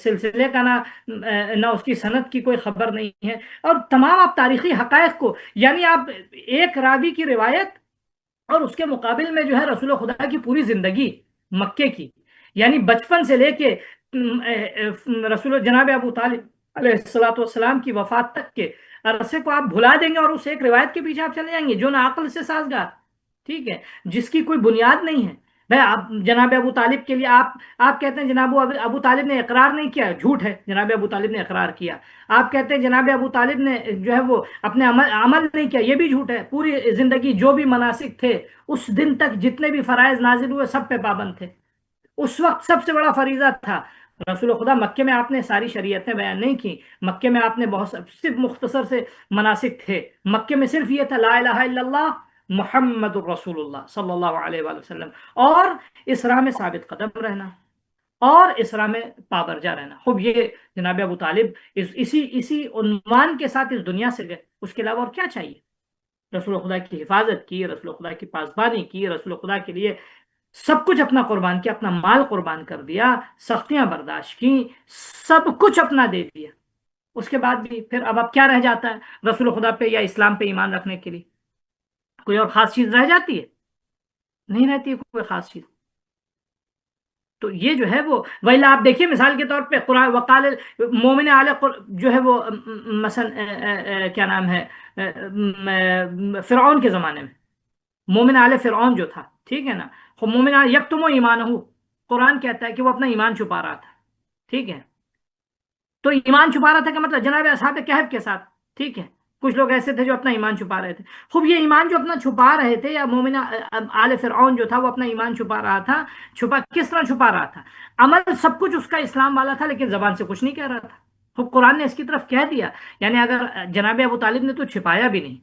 سلسلے کا نہ اس کی سند کی کوئی خبر نہیں ہے، اور تمام آپ تاریخی حقائق کو، یعنی آپ ایک راوی کی روایت اور اس کے مقابل میں جو ہے رسول خدا کی پوری زندگی مکے کی، یعنی بچپن سے لے کے رسول جناب ابو طالب علیہ الصلوۃ والسلام کی وفات تک کے عرصے کو آپ بھلا دیں گے اور اس ایک روایت کے پیچھے آپ چلے جائیں گے جو نہ عقل سے سازگار، ٹھیک ہے، جس کی کوئی بنیاد نہیں ہے۔ بھائی آپ جناب ابو طالب کے لیے آپ کہتے ہیں جناب ابو طالب نے اقرار نہیں کیا، جھوٹ ہے، جناب ابو طالب نے اقرار کیا۔ آپ کہتے ہیں جناب ابو طالب نے جو ہے وہ اپنے عمل نہیں کیا، یہ بھی جھوٹ ہے، پوری زندگی جو بھی مناسک تھے اس دن تک جتنے بھی فرائض نازل ہوئے سب پہ پابند تھے۔ اس وقت سب سے بڑا فریضہ تھا رسول خدا، مکے میں آپ نے ساری شریعتیں بیان نہیں کی، مکے میں آپ نے بہت صرف مختصر سے مناسک تھے، مکے میں صرف یہ تھا لا الہ الا اللہ محمد الرسول اللہ صلی اللہ علیہ وآلہ وسلم، اور اس راہ میں ثابت قدم رہنا، اور اس راہ میں پابرجا رہنا۔ خوب یہ جناب ابو طالب اسی عنوان کے ساتھ اس دنیا سے گئے، اس کے علاوہ اور کیا چاہیے؟ رسول خدا کی حفاظت کی، رسول خدا کی پاسبانی کی، رسول خدا کے لیے سب کچھ اپنا قربان کیا، اپنا مال قربان کر دیا، سختیاں برداشت کی، سب کچھ اپنا دے دیا۔ اس کے بعد بھی پھر اب کیا رہ جاتا ہے رسول خدا پہ یا اسلام پہ ایمان رکھنے کے لیے؟ کوئی اور خاص چیز رہ جاتی ہے؟ نہیں رہتی ہے کوئی خاص چیز۔ تو یہ جو ہے وہ ویلا آپ دیکھیے مثال کے طور پہ قرآن وقال مومن جو ہے وہ مثلا کیا نام ہے فرعون کے زمانے میں مومن آل فرعون جو تھا، ٹھیک ہے نا، مومن یکتم ایمان ہو، قرآن کہتا ہے کہ وہ اپنا ایمان چھپا رہا تھا، ٹھیک ہے، تو ایمان چھپا رہا تھا کہ مطلب جناب اصحاب کہف کے ساتھ، ٹھیک ہے، کچھ لوگ ایسے تھے جو اپنا ایمان چھپا رہے تھے۔ خوب یہ ایمان جو اپنا چھپا رہے تھے، یا مومن آل فرعون جو تھا وہ اپنا ایمان چھپا رہا تھا، چھپا کس طرح چھپا رہا تھا؟ عمل سب کچھ اس کا اسلام والا تھا لیکن زبان سے کچھ نہیں کہہ رہا تھا۔ خوب قرآن نے اس کی طرف کہہ دیا، یعنی اگر جناب ابو طالب نے تو چھپایا بھی نہیں،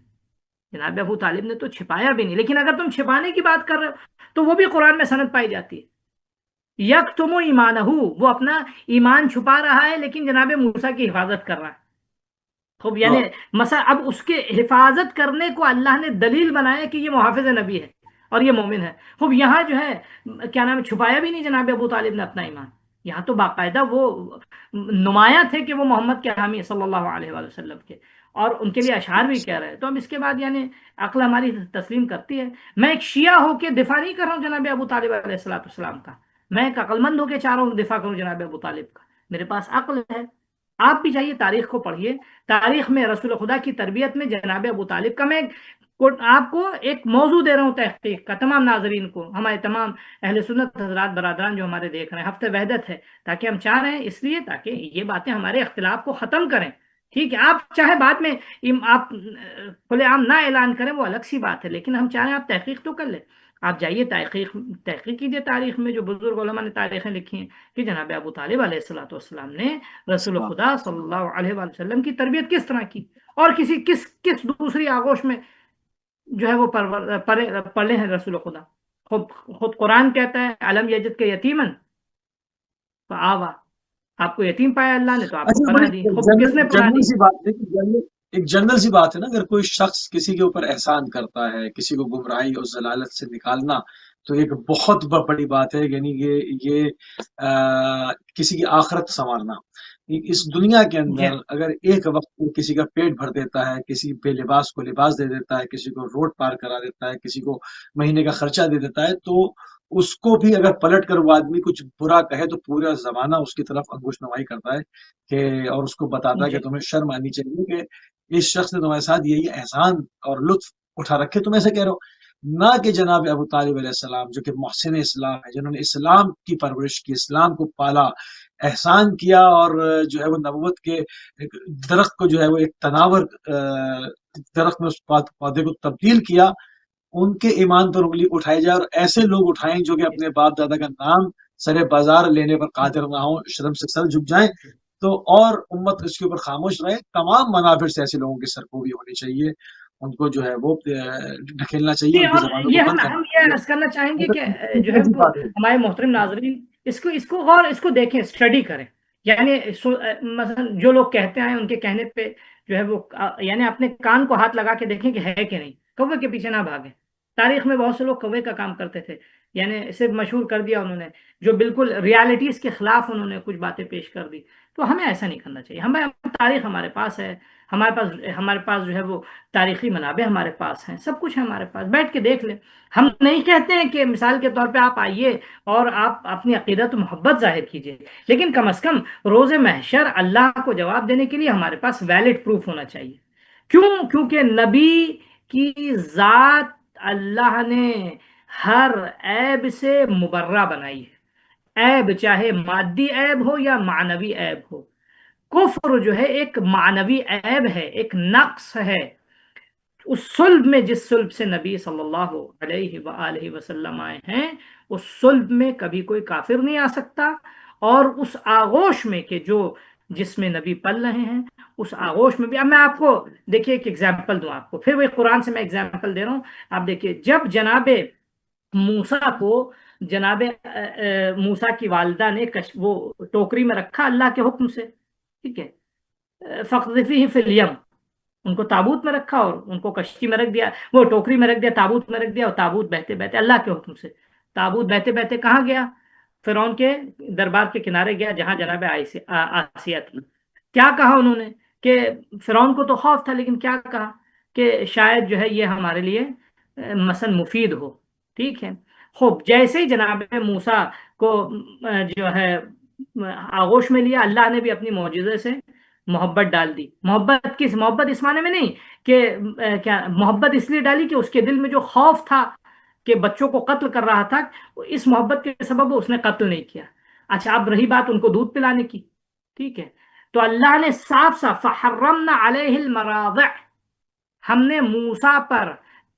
جناب ابو طالب نے تو چھپایا بھی نہیں، لیکن اگر تم چھپانے کی بات کر رہے ہو تو وہ بھی قرآن میں سند پائی جاتی ہے۔ یک تم ایمان وہ اپنا ایمان چھپا رہا ہے لیکن جناب موسیٰ کی حفاظت کر رہا ہے۔ خوب یعنی مثلا اب اس کے حفاظت کرنے کو اللہ نے دلیل بنایا کہ یہ محافظ نبی ہے اور یہ مومن ہے۔ خوب یہاں جو ہے کیا نام ہے، چھپایا بھی نہیں جناب ابو طالب نے اپنا ایمان، یہاں تو باقاعدہ وہ نمایاں تھے کہ وہ محمد کے حامی صلی اللہ علیہ وآلہ وسلم کے، اور ان کے لیے اشعار بھی کہہ رہے ہیں۔ تو اب اس کے بعد یعنی عقل ہماری تسلیم کرتی ہے۔ میں ایک شیعہ ہو کے دفاع نہیں کر رہا ہوں جناب ابو طالب علیہ السلام کا، میں ایک عقل مند ہو کے چاہ رہا ہوں دفاع کروں جناب ابو طالب کا، میرے پاس عقل ہے۔ آپ بھی چاہیے تاریخ کو پڑھیے، تاریخ میں رسول خدا کی تربیت میں جناب ابو طالب کا، میں آپ کو ایک موضوع دے رہا ہوں تحقیق کا، تمام ناظرین کو، ہمارے تمام اہل سنت حضرات برادران جو ہمارے دیکھ رہے ہیں، ہفتہ وحدت ہے، تاکہ ہم چاہ رہے ہیں اس لیے تاکہ یہ باتیں ہمارے اختلاف کو ختم کریں، ٹھیک ہے۔ آپ چاہے بعد میں آپ کھلے عام نہ اعلان کریں، وہ الگ سی بات ہے، لیکن ہم چاہ رہے ہیں آپ تحقیق تو کر لیں۔ آپ جائیے تحقیق کیجیے تاریخ میں، جو بزرگ علماء نے تاریخیں لکھی ہیں کہ جناب ابو طالب علیہ الصلوۃ والسلام نے رسول خدا صلی اللہ علیہ وآلہ وسلم کی تربیت کس طرح کی، اور کس دوسری آغوش میں جو ہے وہ پلے ہیں رسول خدا۔ خود قرآن کہتا ہے علم یجد کے یتیمن فآوا، آپ کو یتیم پایا اللہ نے تو آپ کو اچھا بڑی پناہ دی۔ خود کس نے پناہ جنرل دی؟ سی بات ہے کہ ایک جنرل سی بات ہے نا، اگر کوئی شخص کسی کے اوپر احسان کرتا ہے، کسی کو گمراہی اور ضلالت سے نکالنا، تو ایک بہت بڑی بات ہے، یعنی یہ کسی کی آخرت سنوارنا۔ اس دنیا کے جی اندر اگر ایک وقت کو کسی کا پیٹ بھر دیتا ہے، کسی بے لباس کو لباس دے دیتا ہے، کسی کو روڈ پار کرا دیتا ہے، کسی کو مہینے کا خرچہ دے دیتا ہے، تو اس کو بھی اگر پلٹ کر وہ آدمی کچھ برا کہے تو پورا زمانہ اس کی طرف انگوش نمائی کرتا ہے کہ اور اس کو بتاتا ہے کہ جی تمہیں شرم آنی چاہیے کہ اس شخص نے تمہارے ساتھ یہی احسان اور لطف اٹھا رکھے، تم ایسے کہہ رہے ہو۔ نہ کہ جناب ابو طالب علیہ السلام جو کہ محسن اسلام ہے، جنہوں نے اسلام کی پرورش کی، اسلام کو پالا، احسان کیا، اور جو ہے وہ نبوت کے ایک درخت کو جو ہے وہ ایک تناور درخت میں اس پودے کو تبدیل کیا، ان کے ایمان پر انگلی اٹھائی جائے اور ایسے لوگ اٹھائیں جو کہ اپنے باپ دادا کا نام سر بازار لینے پر قادر نہ ہوں، شرم سے سر جھک جائیں، تو اور امت اس کے اوپر خاموش رہے۔ تمام منابر سے ایسے لوگوں کی سرکوبی ہونی چاہیے، ان کو جو ہے وہ ڈھکیلنا چاہیے، جی، ان کی اور زبانوں کو یہ بند ہم کرنا یہ چاہیے۔ عرض کرنا چاہیں گے کہ جو ہے ایسی وہ بات ہے۔ ہمارے محترم ناظرین اس کو غور اس کو دیکھیں، اسٹڈی کریں، یعنی مثلا جو لوگ کہتے ہیں ان کے کہنے پہ جو ہے وہ یعنی اپنے کان کو ہاتھ لگا کے دیکھیں کہ ہے کہ نہیں، کوے کے پیچھے نہ بھاگیں۔ تاریخ میں بہت سے لوگ کوے کا کام کرتے تھے، یعنی صرف مشہور کر دیا انہوں نے، جو بالکل ریالٹیز کے خلاف انہوں نے کچھ باتیں پیش کر دی۔ تو ہمیں ایسا نہیں کرنا چاہیے، ہمیں تاریخ ہمارے پاس ہے، ہمارے پاس جو ہے وہ تاریخی منابع ہمارے پاس ہیں، سب کچھ ہے ہمارے پاس، بیٹھ کے دیکھ لیں۔ ہم نہیں کہتے ہیں کہ مثال کے طور پہ آپ آئیے اور آپ اپنی عقیدت و محبت ظاہر کیجئے، لیکن کم از کم روز محشر اللہ کو جواب دینے کے لیے ہمارے پاس ویلڈ پروف ہونا چاہیے۔ کیونکہ نبی کی ذات اللہ نے ہر عیب سے مبرہ بنائی ہے، عیب چاہے مادی عیب ہو یا معنوی عیب ہو۔ کفر جو ہے ایک معنوی عیب ہے، ایک نقص ہے۔ اس صلب میں جس صلب سے نبی صلی اللہ علیہ وآلہ وسلم آئے ہیں، اس صلب میں کبھی کوئی کافر نہیں آ سکتا، اور اس آغوش میں کہ جو جس میں نبی پل رہے ہیں، اس آغوش میں بھی اب میں آپ کو دیکھیے ایک ایگزامپل دوں آپ کو، پھر وہ قرآن سے میں ایگزامپل دے رہا ہوں۔ آپ دیکھیے جب جناب موسیٰ کو جناب موسیٰ کی والدہ نے وہ ٹوکری میں رکھا اللہ کے حکم سے، ٹھیک ہے، فَاقْذِفِيهِ فِي الْيَمِّ، ان کو تابوت میں رکھا اور ان کو کشتی میں رکھ دیا، وہ ٹوکری میں رکھ دیا، تابوت میں رکھ دیا، اور تابوت بہتے بہتے اللہ کے حکم سے تابوت بہتے بہتے کہاں گیا؟ فرعون کے دربار کے کنارے گیا، جہاں جناب آسیہ تھی۔ کیا کہا انہوں نے کہ فرعون کو تو خوف تھا، لیکن کیا کہا کہ شاید جو ہے یہ ہمارے لیے مثلا مفید ہو، ٹھیک ہے۔ خوب جیسے ہی جناب موسیٰ کو جو ہے آغوش میں لیا، اللہ نے بھی اپنی معجزے سے محبت ڈال دی۔ محبت اس معنی میں نہیں کہ کیا محبت اس لیے ڈالی کہ اس کے دل میں جو خوف تھا کہ بچوں کو قتل کر رہا تھا، اس محبت کے سبب اس نے قتل نہیں کیا۔ اچھا، اب رہی بات ان کو دودھ پلانے کی، ٹھیک ہے، تو اللہ نے صاف صاف فحرمنا علیہ المراضع، ہم نے موسیٰ پر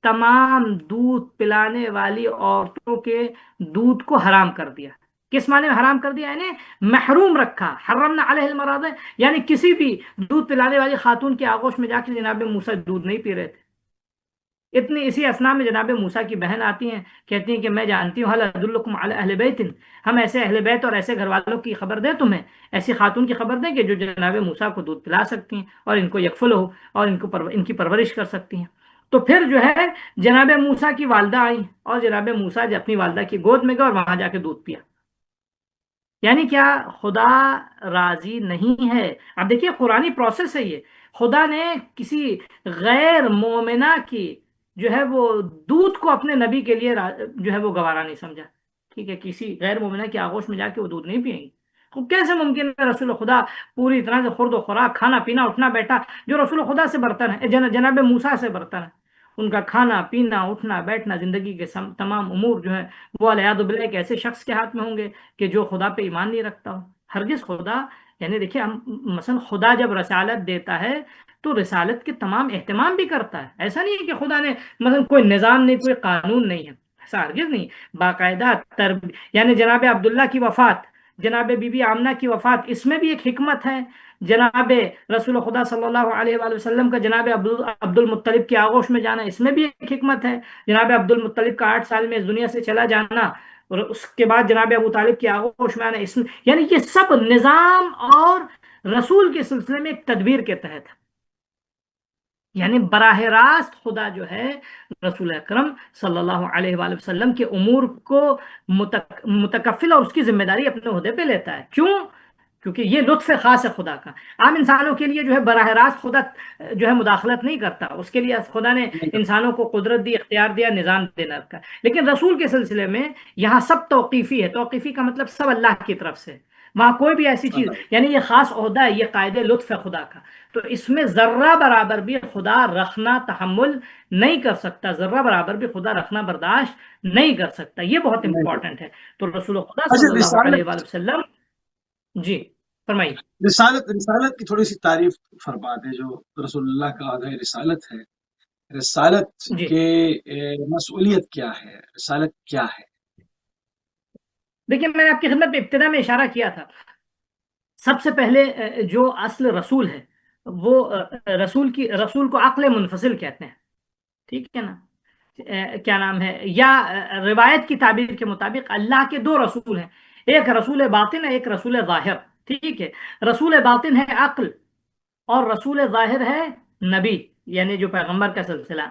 تمام دودھ پلانے والی عورتوں کے دودھ کو حرام کر دیا۔ کس معنی میں حرام کر دیا؟ یعنی محروم رکھا، حرمنا علیہ المراضع، یعنی کسی بھی دودھ پلانے والی خاتون کے آغوش میں جا کے جناب موسیٰ دودھ نہیں پی رہے تھے۔ اسی اسنا میں جناب موسیٰ کی بہن آتی ہیں، کہتی ہیں کہ میں جانتی ہوں، هل ادلکم علی اہل بیت، ہم ایسے اہل بیت اور ایسے گھر والوں کی خبر دیں تمہیں، ایسی خاتون کی خبر دیں کہ جو جناب موسیٰ کو دودھ پلا سکتی ہیں اور ان کو یکفل ہو اور ان کی پرورش کر سکتی ہیں۔ تو پھر جو ہے جناب موسیٰ کی والدہ آئی اور جناب موسیٰ اپنی والدہ کی گود میں گئے اور وہاں جا کے دودھ پیا۔ یعنی کیا خدا راضی نہیں ہے؟ اب دیکھیے قرآنی پروسیس ہے یہ، خدا نے کسی غیر مومنہ کی جو ہے وہ دودھ کو اپنے نبی کے لیے جو ہے وہ گوارا نہیں سمجھا، ٹھیک ہے، کسی غیر مومنہ کی آغوش میں جا کے وہ دودھ نہیں پئیں گی۔ تو کیسے ممکن ہے رسول خدا پوری طرح سے خورد و خوراک، کھانا پینا، اٹھنا بیٹھا جو رسول خدا سے برتن ہے، جناب موسیٰ سے برتن ہے، ان کا کھانا پینا، اٹھنا بیٹھنا، زندگی کے تمام امور جو ہیں وہ علیہ باللہ ایک ایسے شخص کے ہاتھ میں ہوں گے کہ جو خدا پہ ایمان نہیں رکھتا ہو۔ ہرگز خدا، یعنی دیکھیے ہم مثلا خدا جب رسالت دیتا ہے تو رسالت کے تمام اہتمام بھی کرتا ہے، ایسا نہیں ہے کہ خدا نے مثلا کوئی نظام نہیں، کوئی قانون نہیں ہے، ایسا ہرگز نہیں۔ باقاعدہ یعنی جناب عبداللہ کی وفات، جناب بی بی آمنہ کی وفات، اس میں بھی ایک حکمت ہے۔ جناب رسول خدا صلی اللہ علیہ وآلہ وسلم کا جناب عبد المطلب کی آغوش میں جانا، اس میں بھی ایک حکمت ہے۔ جناب عبد المطلب کا 8 سال میں اس دنیا سے چلا جانا اور اس کے بعد جناب ابو طالب کی آغوش میں آنا، اس میں یعنی یہ سب نظام اور رسول کے سلسلے میں ایک تدبیر کے تحت ہے۔ یعنی براہ راست خدا جو ہے رسول اکرم صلی اللہ علیہ وآلہ وسلم کے امور کو متکفل اور اس کی ذمہ داری اپنے عہدے پہ لیتا ہے۔ کیوں؟ کیونکہ یہ لطف خاص ہے خدا کا. عام انسانوں کے لیے جو ہے براہ راست خدا جو ہے مداخلت نہیں کرتا، اس کے لیے خدا نے نہیں انسانوں کو قدرت دی، اختیار دیا، نظام دینا رکھا. لیکن رسول کے سلسلے میں یہاں سب توقیفی ہے. توقیفی کا مطلب سب اللہ کی طرف سے، وہاں کوئی بھی ایسی چیز، اللہ یعنی یہ خاص عہدہ ہے، یہ قائد لطف ہے خدا کا. تو اس میں ذرہ برابر بھی خدا رکھنا تحمل نہیں کر سکتا، ذرہ برابر بھی خدا رکھنا برداشت نہیں کر سکتا. یہ بہت نہیں کرتا. امپورٹنٹ ہے. تو رسول خدا اچھا، صلی اللہ علیہ وآلہ وسلم، جی فرمائیے. رسالت کی تھوڑی سی تعریف فرما دیں. جو رسول اللہ کا آدھا رسالت ہے، رسالت جی کے مسئولیت کیا ہے، رسالت کیا ہے؟ دیکھیے، میں نے آپ کی خدمت میں ابتدا میں اشارہ کیا تھا. سب سے پہلے جو اصل رسول ہے وہ رسول کو عقل منفصل کہتے ہیں. ٹھیک ہے نا؟ کیا نام ہے، یا روایت کی تعبیر کے مطابق اللہ کے دو رسول ہیں. ایک رسول باطن ہے، ایک رسول ظاہر. ٹھیک ہے؟ رسول باطن ہے عقل، اور رسول ظاہر ہے نبی، یعنی جو پیغمبر کا سلسلہ.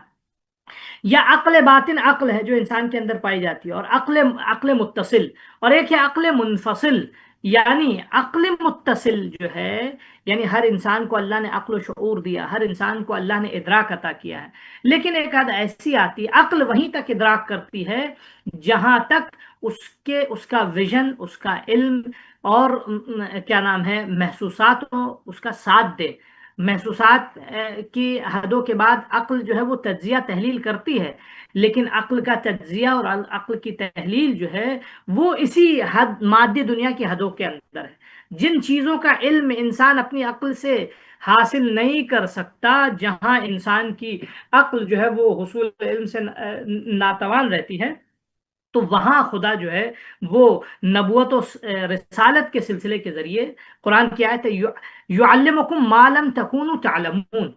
یا عقل باطن عقل ہے جو انسان کے اندر پائی جاتی ہے، اور عقل متصل. اور ایک ہے عقل منفصل. یعنی عقل متصل جو ہے، یعنی ہر انسان کو اللہ نے عقل و شعور دیا، ہر انسان کو اللہ نے ادراک عطا کیا ہے. لیکن ایک آدھ ایسی آتی ہے، عقل وہیں تک ادراک کرتی ہے جہاں تک اس کا ویژن، اس کا علم، اور کیا نام ہے، محسوسات اس کا ساتھ دے. محسوسات کی حدوں کے بعد عقل جو ہے وہ تجزیہ تحلیل کرتی ہے، لیکن عقل کا تجزیہ اور عقل کی تحلیل جو ہے وہ اسی حد، مادی دنیا کی حدوں کے اندر ہے. جن چیزوں کا علم انسان اپنی عقل سے حاصل نہیں کر سکتا، جہاں انسان کی عقل جو ہے وہ حصول علم سے ناتوان رہتی ہے، تو وہاں خدا جو ہے وہ نبوت و رسالت کے سلسلے کے ذریعے، قرآن کی آیت ہے یعلمکم ما لم تکونوا تعلمون،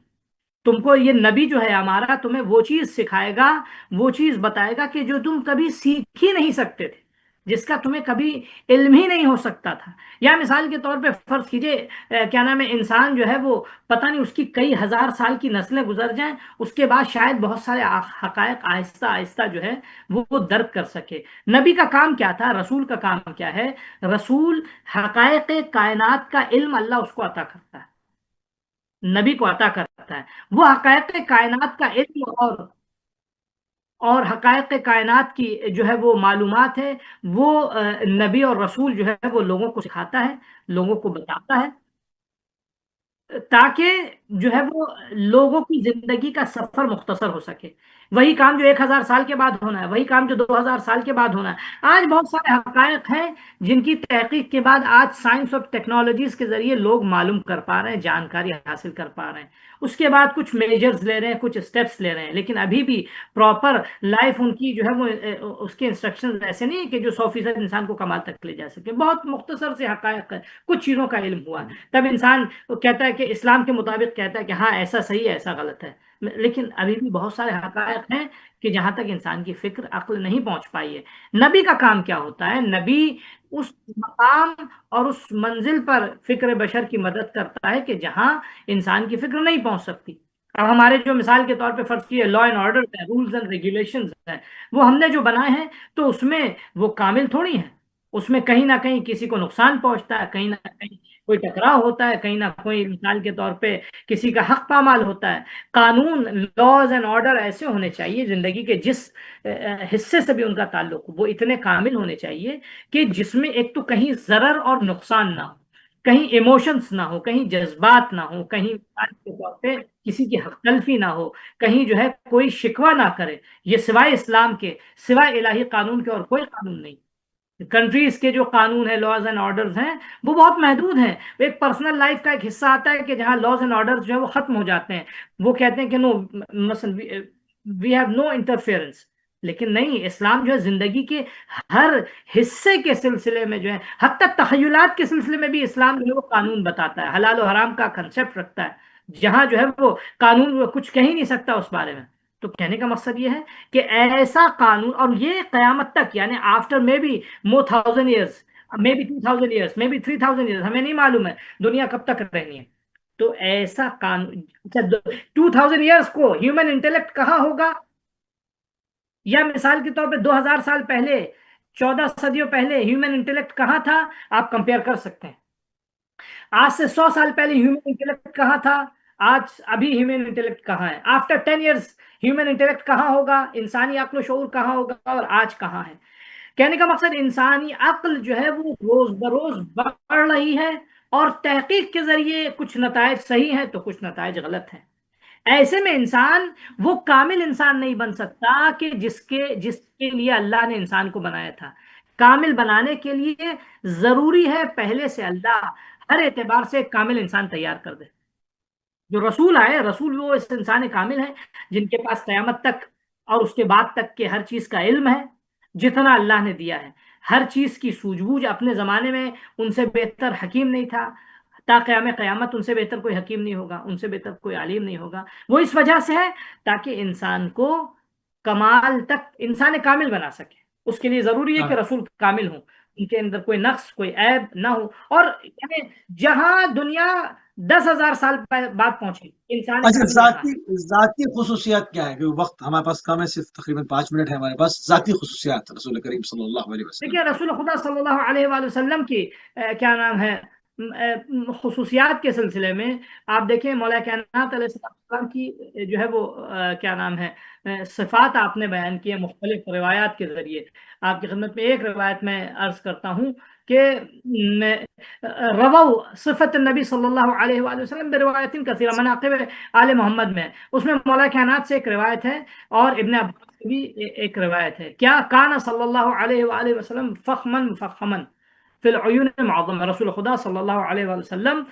تم کو یہ نبی جو ہے ہمارا تمہیں وہ چیز سکھائے گا، وہ چیز بتائے گا کہ جو تم کبھی سیکھ ہی نہیں سکتے تھے، جس کا تمہیں کبھی علم ہی نہیں ہو سکتا تھا. یا مثال کے طور پہ فرض کیجئے کیا نام ہے، انسان جو ہے وہ پتہ نہیں اس کی کئی ہزار سال کی نسلیں گزر جائیں، اس کے بعد شاید بہت سارے حقائق آہستہ آہستہ جو ہے وہ درک کر سکے. نبی کا کام کیا تھا، رسول کا کام کیا ہے؟ رسول حقائق کائنات کا علم اللہ اس کو عطا کرتا ہے، نبی کو عطا کرتا ہے. وہ حقائق کائنات کا علم اور حقائق کائنات کی جو ہے وہ معلومات ہے، وہ نبی اور رسول جو ہے وہ لوگوں کو سکھاتا ہے، لوگوں کو بتاتا ہے، تاکہ جو ہے وہ لوگوں کی زندگی کا سفر مختصر ہو سکے. وہی کام جو 1000 سال کے بعد ہونا ہے، وہی کام جو 2000 سال کے بعد ہونا ہے. آج بہت سارے حقائق ہیں جن کی تحقیق کے بعد آج سائنس اور ٹیکنالوجیز کے ذریعے لوگ معلوم کر پا رہے ہیں، جانکاری حاصل کر پا رہے ہیں. اس کے بعد کچھ میجرز لے رہے ہیں، کچھ اسٹیپس لے رہے ہیں، لیکن ابھی بھی پراپر لائف ان کی جو ہے وہ اس کے انسٹرکشن ایسے نہیں کہ جو 100% انسان کو کمال تک لے جا سکے. بہت مختصر سے حقائق ہے، کچھ چیزوں کا علم ہوا ہے، تب انسان کہتا ہے کہ اسلام کے مطابق کہتا ہے کہ ہاں ایسا صحیح ہے، ایسا غلط ہے. لیکن ابھی بھی بہت سارے حقائق ہیں کہ جہاں تک انسان کی فکر عقل نہیں پہنچ پائی ہے. نبی کا کام کیا ہوتا ہے؟ نبی اس مقام اور اس منزل پر فکر بشر کی مدد کرتا ہے کہ جہاں انسان کی فکر نہیں پہنچ سکتی. اب ہمارے جو مثال کے طور پہ فرض کیے لا اینڈ آرڈر ہے، رولز اینڈ ریگولیشنز ہیں، وہ ہم نے جو بنائے ہیں تو اس میں وہ کامل تھوڑی ہیں. اس میں کہیں نہ کہیں کسی کو نقصان پہنچتا ہے، کہیں نہ کہیں کوئی ٹکراؤ ہوتا ہے، کہیں نہ کوئی مثال کے طور پہ کسی کا حق پامال ہوتا ہے. قانون، لاز اینڈ آرڈر ایسے ہونے چاہیے زندگی کے جس حصے سے بھی ان کا تعلق ہو، وہ اتنے کامل ہونے چاہیے کہ جس میں ایک تو کہیں ضرر اور نقصان نہ ہو، کہیں ایموشنز نہ ہو، کہیں جذبات نہ ہو، کہیں مثال کے طور پہ کسی کی حق تلفی نہ ہو، کہیں جو ہے کوئی شکوہ نہ کرے. یہ سوائے اسلام کے، سوائے الہی قانون کے اور کوئی قانون نہیں. کنٹریز کے جو قانون ہے، لاز اینڈ آرڈرز ہیں، وہ بہت محدود ہیں. ایک پرسنل لائف کا ایک حصہ آتا ہے کہ جہاں لاز اینڈ آرڈرز جو ہے وہ ختم ہو جاتے ہیں، وہ کہتے ہیں کہ نو، مثلا وی ہیو نو انٹرفیئرنس. لیکن نہیں، اسلام جو ہے زندگی کے ہر حصے کے سلسلے میں جو ہے، حتی تخیلات کے سلسلے میں بھی اسلام جو ہے وہ قانون بتاتا ہے، حلال و حرام کا کنسپٹ رکھتا ہے، جہاں جو ہے وہ قانون کچھ کہہ ہی نہیں سکتا اس بارے میں. تو کہنے کا مقصد یہ ہے کہ ایسا قانون، اور یہ قیامت تک، یعنی after maybe more 1000 years, maybe 2000 years, maybe 3000 years, ہمیں نہیں معلوم ہے دنیا کب تک رہنی ہے. تو ایسا قانون، اچھا 2000 ایئرس کو ہیومن انٹیلیکٹ کہاں ہوگا؟ یا مثال کے طور پہ 2000 سال پہلے، 14 صدیوں پہلے ہیومن انٹیلیکٹ کہاں تھا؟ آپ کمپیئر کر سکتے ہیں. آج سے 100 سال پہلے ہیومن انٹیلیکٹ کہاں تھا، آج ابھی ہیومن انٹیلیکٹ کہاں ہے، آفٹر 10 ایئرس ہیومن انٹیلیکٹ کہاں ہوگا، انسانی عقل و شعور کہاں ہوگا، اور آج کہاں ہے۔ کہنے کا مقصد انسانی عقل جو ہے وہ روز بروز بڑھ رہی ہے، اور تحقیق کے ذریعے کچھ نتائج صحیح ہیں تو کچھ نتائج غلط ہیں۔ ایسے میں انسان وہ کامل انسان نہیں بن سکتا کہ جس کے لیے اللہ نے انسان کو بنایا تھا۔ کامل بنانے کے لیے ضروری ہے پہلے سے اللہ ہر اعتبار سے ایک کامل انسان تیار کر دے۔ جو رسول آئے، رسول وہ اس انسان کامل ہیں جن کے پاس قیامت تک اور اس کے بعد تک کے ہر چیز کا علم ہے، جتنا اللہ نے دیا ہے، ہر چیز کی سوجھ بوجھ۔ اپنے زمانے میں ان سے بہتر حکیم نہیں تھا، تا قیام قیامت ان سے بہتر کوئی حکیم نہیں ہوگا، ان سے بہتر کوئی عالم نہیں ہوگا۔ وہ اس وجہ سے ہے تاکہ انسان کو کمال تک انسان کامل بنا سکے۔ اس کے لیے ضروری ہے کہ ہاں رسول کامل ہوں، ان کے اندر کوئی نقص کوئی عیب نہ ہو۔ اور یعنی جہاں دنیا 10,000 سال بعد پہنچی، انسان اچھا، کامل یہاں ہے۔ ذاتی خصوصیات کیا ہے؟ کہ وقت ہمارے پاس کم ہے، صرف تقریباً 5 منٹ ہے ہمارے پاس۔ ذاتی خصوصیات رسول کریم صلی اللہ علیہ وسلم دیکھیے رسول خدا صلی اللہ علیہ وآلہ وسلم کی کیا نام ہے خصوصیات کے سلسلے میں آپ دیکھیں، مولا کائنات علیہ السلام کی جو ہے وہ کیا نام ہے صفات آپ نے بیان کی ہے مختلف روایات کے ذریعے۔ آپ کی خدمت میں ایک روایت میں عرض کرتا ہوں کہ رووا صفت النبی صلی اللہ علیہ وآلہ وسلم بروایت کثیرہ، مناقب آل محمد میں، اس میں مولا کائنات سے ایک روایت ہے اور ابن عباس سے بھی ایک روایت ہے۔ کیا کان صلی اللہ علیہ وآلہ وسلم فخما مفخما فی العیون معظم، رسول خدا صلی اللہ علیہ وآلہ وسلم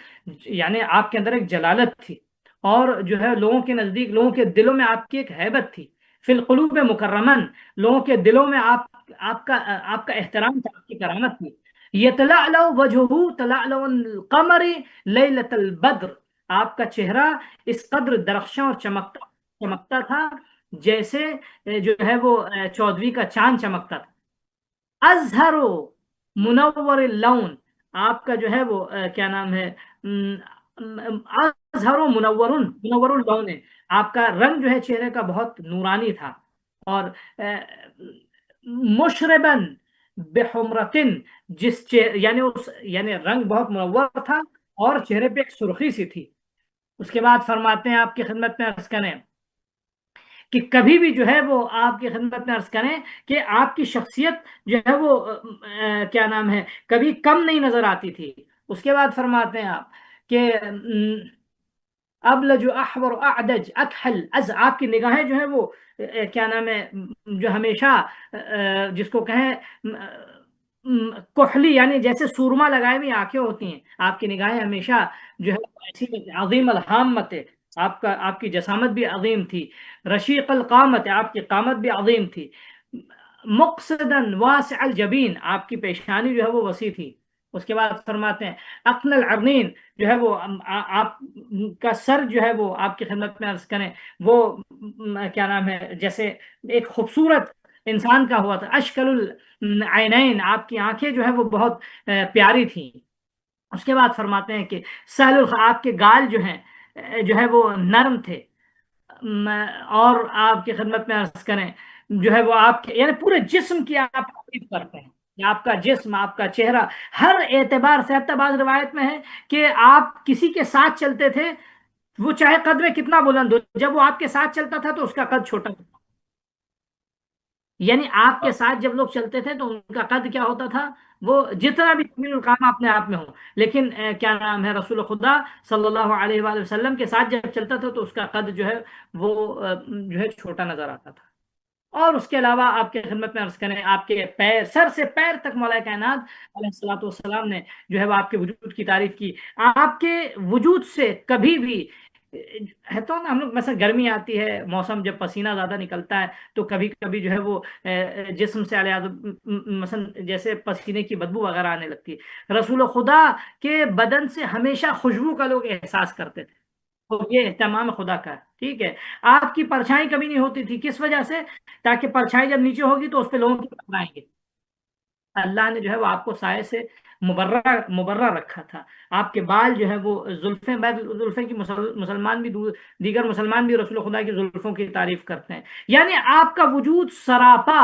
یعنی آپ کے اندر ایک جلالت تھی، اور جو ہے لوگوں کے نزدیک، لوگوں کے دلوں میں آپ کی ایک ہیبت تھی۔ فی القلوب مکرمن، لوگوں کے دلوں میں آپ کا احترام تھا، آپ کی کرامت تھی۔ یتلألؤ وجہہ تلألؤ القمر لیلۃ البدر، آپ کا چہرہ اس قدر درخشاں اور چمکتا تھا جیسے جو ہے وہ 14ویں کا چاند چمکتا تھا۔ ازہر منور اللون، آپ کا جو ہے وہ کیا نام ہے ازہر منور اللون، آپ کا رنگ جو ہے چہرے کا بہت نورانی تھا۔ اور مشربن بحمرتن، یعنی رنگ بہت منور تھا اور چہرے پہ ایک سرخی سی تھی۔ اس کے بعد فرماتے ہیں آپ کی خدمت میں عرض کریں کہ کبھی بھی جو ہے وہ آپ کی خدمت میں عرض کریں کہ آپ کی شخصیت جو ہے وہ کیا نام ہے کبھی کم نہیں نظر آتی تھی۔ اس کے بعد فرماتے ہیں آپ کہ ابلج احور اعدج اکحل از، آپ کی نگاہیں جو ہیں وہ کیا نام ہے جو ہمیشہ جس کو کہیں کحلی، یعنی جیسے سورما لگائے ہوئی آنکھیں ہوتی ہیں، آپ کی نگاہیں ہمیشہ جو ہے ایسی عظیم الحامت ہے، آپ کی جسامت بھی عظیم تھی۔ رشیق القامت، آپ کی قامت بھی عظیم تھی۔ مقصدن واسع الجبین، آپ کی پیشانی جو ہے وہ وسیع تھی۔ اس کے بعد فرماتے ہیں اقن العرنین، جو ہے وہ آپ کا سر جو ہے وہ آپ کی خدمت میں عرض کریں وہ کیا نام ہے جیسے ایک خوبصورت انسان کا ہوا تھا۔ اشکل العینین، آپ کی آنکھیں جو ہے وہ بہت پیاری تھیں۔ اس کے بعد فرماتے ہیں کہ سہل آپ کے گال جو ہے وہ نرم تھے۔ اور آپ کی خدمت میں عرض کریں جو ہے وہ آپ کے یعنی پورے جسم کی آپ تعریف کرتے ہیں کہ آپ کا جسم، آپ کا چہرہ ہر اعتبار سے، حتیٰ بعض روایت میں ہے کہ آپ کسی کے ساتھ چلتے تھے، وہ چاہے قد میں کتنا بلند ہو، جب وہ آپ کے ساتھ چلتا تھا تو اس کا قد چھوٹا ہوتا، یعنی آپ کے ساتھ جب لوگ چلتے تھے تو ان کا قد کیا ہوتا تھا، وہ جتنا بھی جمیل القامہ اپنے آپ میں ہو، لیکن کیا نام ہے رسول خدا صلی اللہ علیہ وآلہ وسلم کے ساتھ جب چلتا تھا تو اس کا قد جو ہے وہ جو ہے چھوٹا نظر آتا تھا۔ اور اس کے علاوہ آپ کے خدمت میں عرض کریں آپ کے پیر، سر سے پیر تک مولا کائنات علیہ الصلوۃ والسلام نے جو ہے وہ آپ کے وجود کی تعریف کی۔ آپ کے وجود سے کبھی بھی ہے تو نا، ہم لوگ مثلا گرمی آتی ہے، موسم جب پسینہ زیادہ نکلتا ہے تو کبھی کبھی جو ہے وہ جسم سے مثلا جیسے پسینے کی بدبو وغیرہ آنے لگتی ہے، رسول خدا کے بدن سے ہمیشہ خوشبو کا لوگ احساس کرتے تھے۔ تو یہ اہتمام خدا کا ہے، ٹھیک ہے۔ آپ کی پرچھائی کبھی نہیں ہوتی تھی، کس وجہ سے؟ تاکہ پرچھائی جب نیچے ہوگی تو اس پہ لوگوں کی نظر آئیں گے۔ اللہ نے جو ہے وہ آپ کو سائے سے مبرہ رکھا تھا۔ آپ کے بال جو ہے وہ زلفیں کی مسلمان بھی دیگر مسلمان بھی رسول خدا کی زلفوں کی تعریف کرتے ہیں، یعنی آپ کا وجود سراپا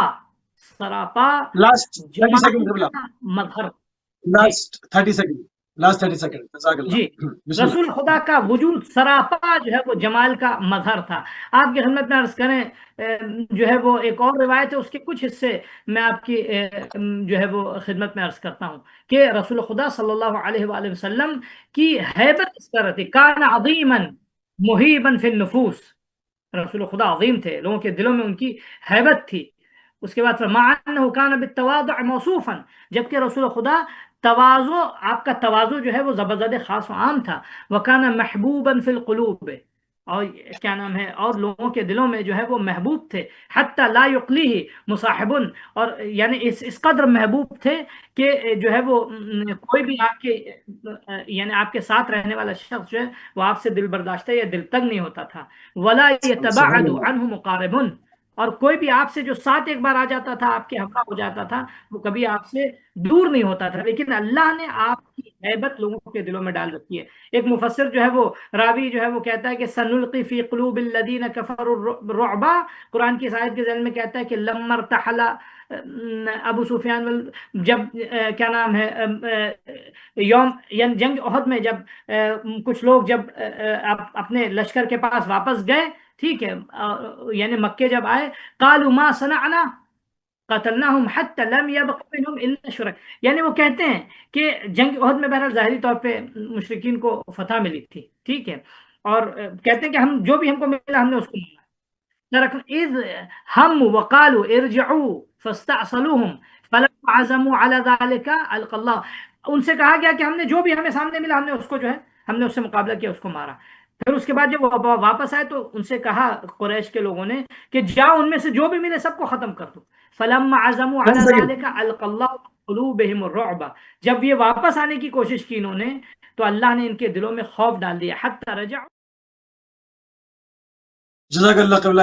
سراپا لاسٹ 30 سیکنڈ جمال قبلہ، کا مظہر۔ جی لاسٹ 30 سیکنڈ لاسٹ 30 سیکنڈ جزاک جی، اللہ بسم اللہ. رسول خدا کا وجود سراپا جو ہے وہ جمال کا مظہر تھا. آپ کی خدمت میں عرض کریں جو ہے وہ ایک اور روایت ہے، اس کے کچھ حصے میں آپ کی جو ہے وہ خدمت میں عرض کرتا ہوں کہ رسول خدا صلی اللہ علیہ وآلہ وسلم کی حیبت اس طرح تھی. کان عظیما محیبا فی النفوس، رسول خدا عظیم تھے، لوگوں کے دلوں میں ان کی حیبت تھی. اس کے بعد مع انه كان بالتواضع موصوفا، جبکہ رسول خدا تواضع، آپ کا تواضع جو ہے وہ زبردست خاص و عام تھا. وکان محبوبا فی القلوب، اور کیا نام ہے، اور لوگوں کے دلوں میں جو ہے وہ محبوب تھے. حتی لا یقلیہ مصاحب، اور یعنی اس قدر محبوب تھے کہ جو ہے وہ کوئی بھی آپ کے یعنی آپ کے ساتھ رہنے والا شخص جو ہے وہ آپ سے دل برداشتہ یا دل تنگ نہیں ہوتا تھا. ولا سبحان یتباعد اللہ. عنہ مقارب، اور کوئی بھی آپ سے جو ساتھ ایک بار آ جاتا تھا، آپ کے ہمراہ ہو جاتا تھا، وہ کبھی آپ سے دور نہیں ہوتا تھا. لیکن اللہ نے آپ کی ہیبت لوگوں کے دلوں میں ڈال رکھی ہے. ایک مفسر جو ہے وہ راوی جو ہے وہ کہتا ہے کہ سنلقی فی قلوب الذین کفروا الرعب، قرآن کی اس آیت کے ذیل میں کہتا ہے کہ لما ارتحل ابو سفیان جب کیا نام ہے یوم یعنی جنگ احد میں جب کچھ لوگ جب اپنے لشکر کے پاس واپس گئے، ٹھیک ہے، یعنی مکے جب آئے، قالوا ما صنعنا قتلناهم حتى لم يبق منهم الا شرك، یعنی وہ کہتے ہیں کہ جنگ احد میں بہرحال ظاہری طور پہ مشرکین کو فتح ملی تھی، ٹھیک ہے، اور کہتے ہیں کہ ہم جو بھی ہم کو ملا ہم نے اس کو مارا. اذ ہم وقالوا ارجعوا فاستعصلوهم فلما عزموا على ذلك القى الله، ان سے کہا گیا کہ ہم نے جو بھی ہمیں سامنے ملا ہم نے اس کو جو ہے ہم نے اس سے مقابلہ کیا، اس کو مارا. پھر اس کے بعد جب وہ واپس آئے تو ان سے کہا قریش کے لوگوں نے کہ جاؤ ان میں سے جو بھی ملے سب کو ختم کر دو. فلما عزموا 10 على سیکنڈ. ذلك القى الله قلوبهم الرعب، جب یہ واپس آنے کی کوشش کی انہوں نے تو اللہ نے ان کے دلوں میں خوف ڈال دیا. حتى رجعوا. جزاک اللہ قبلہ.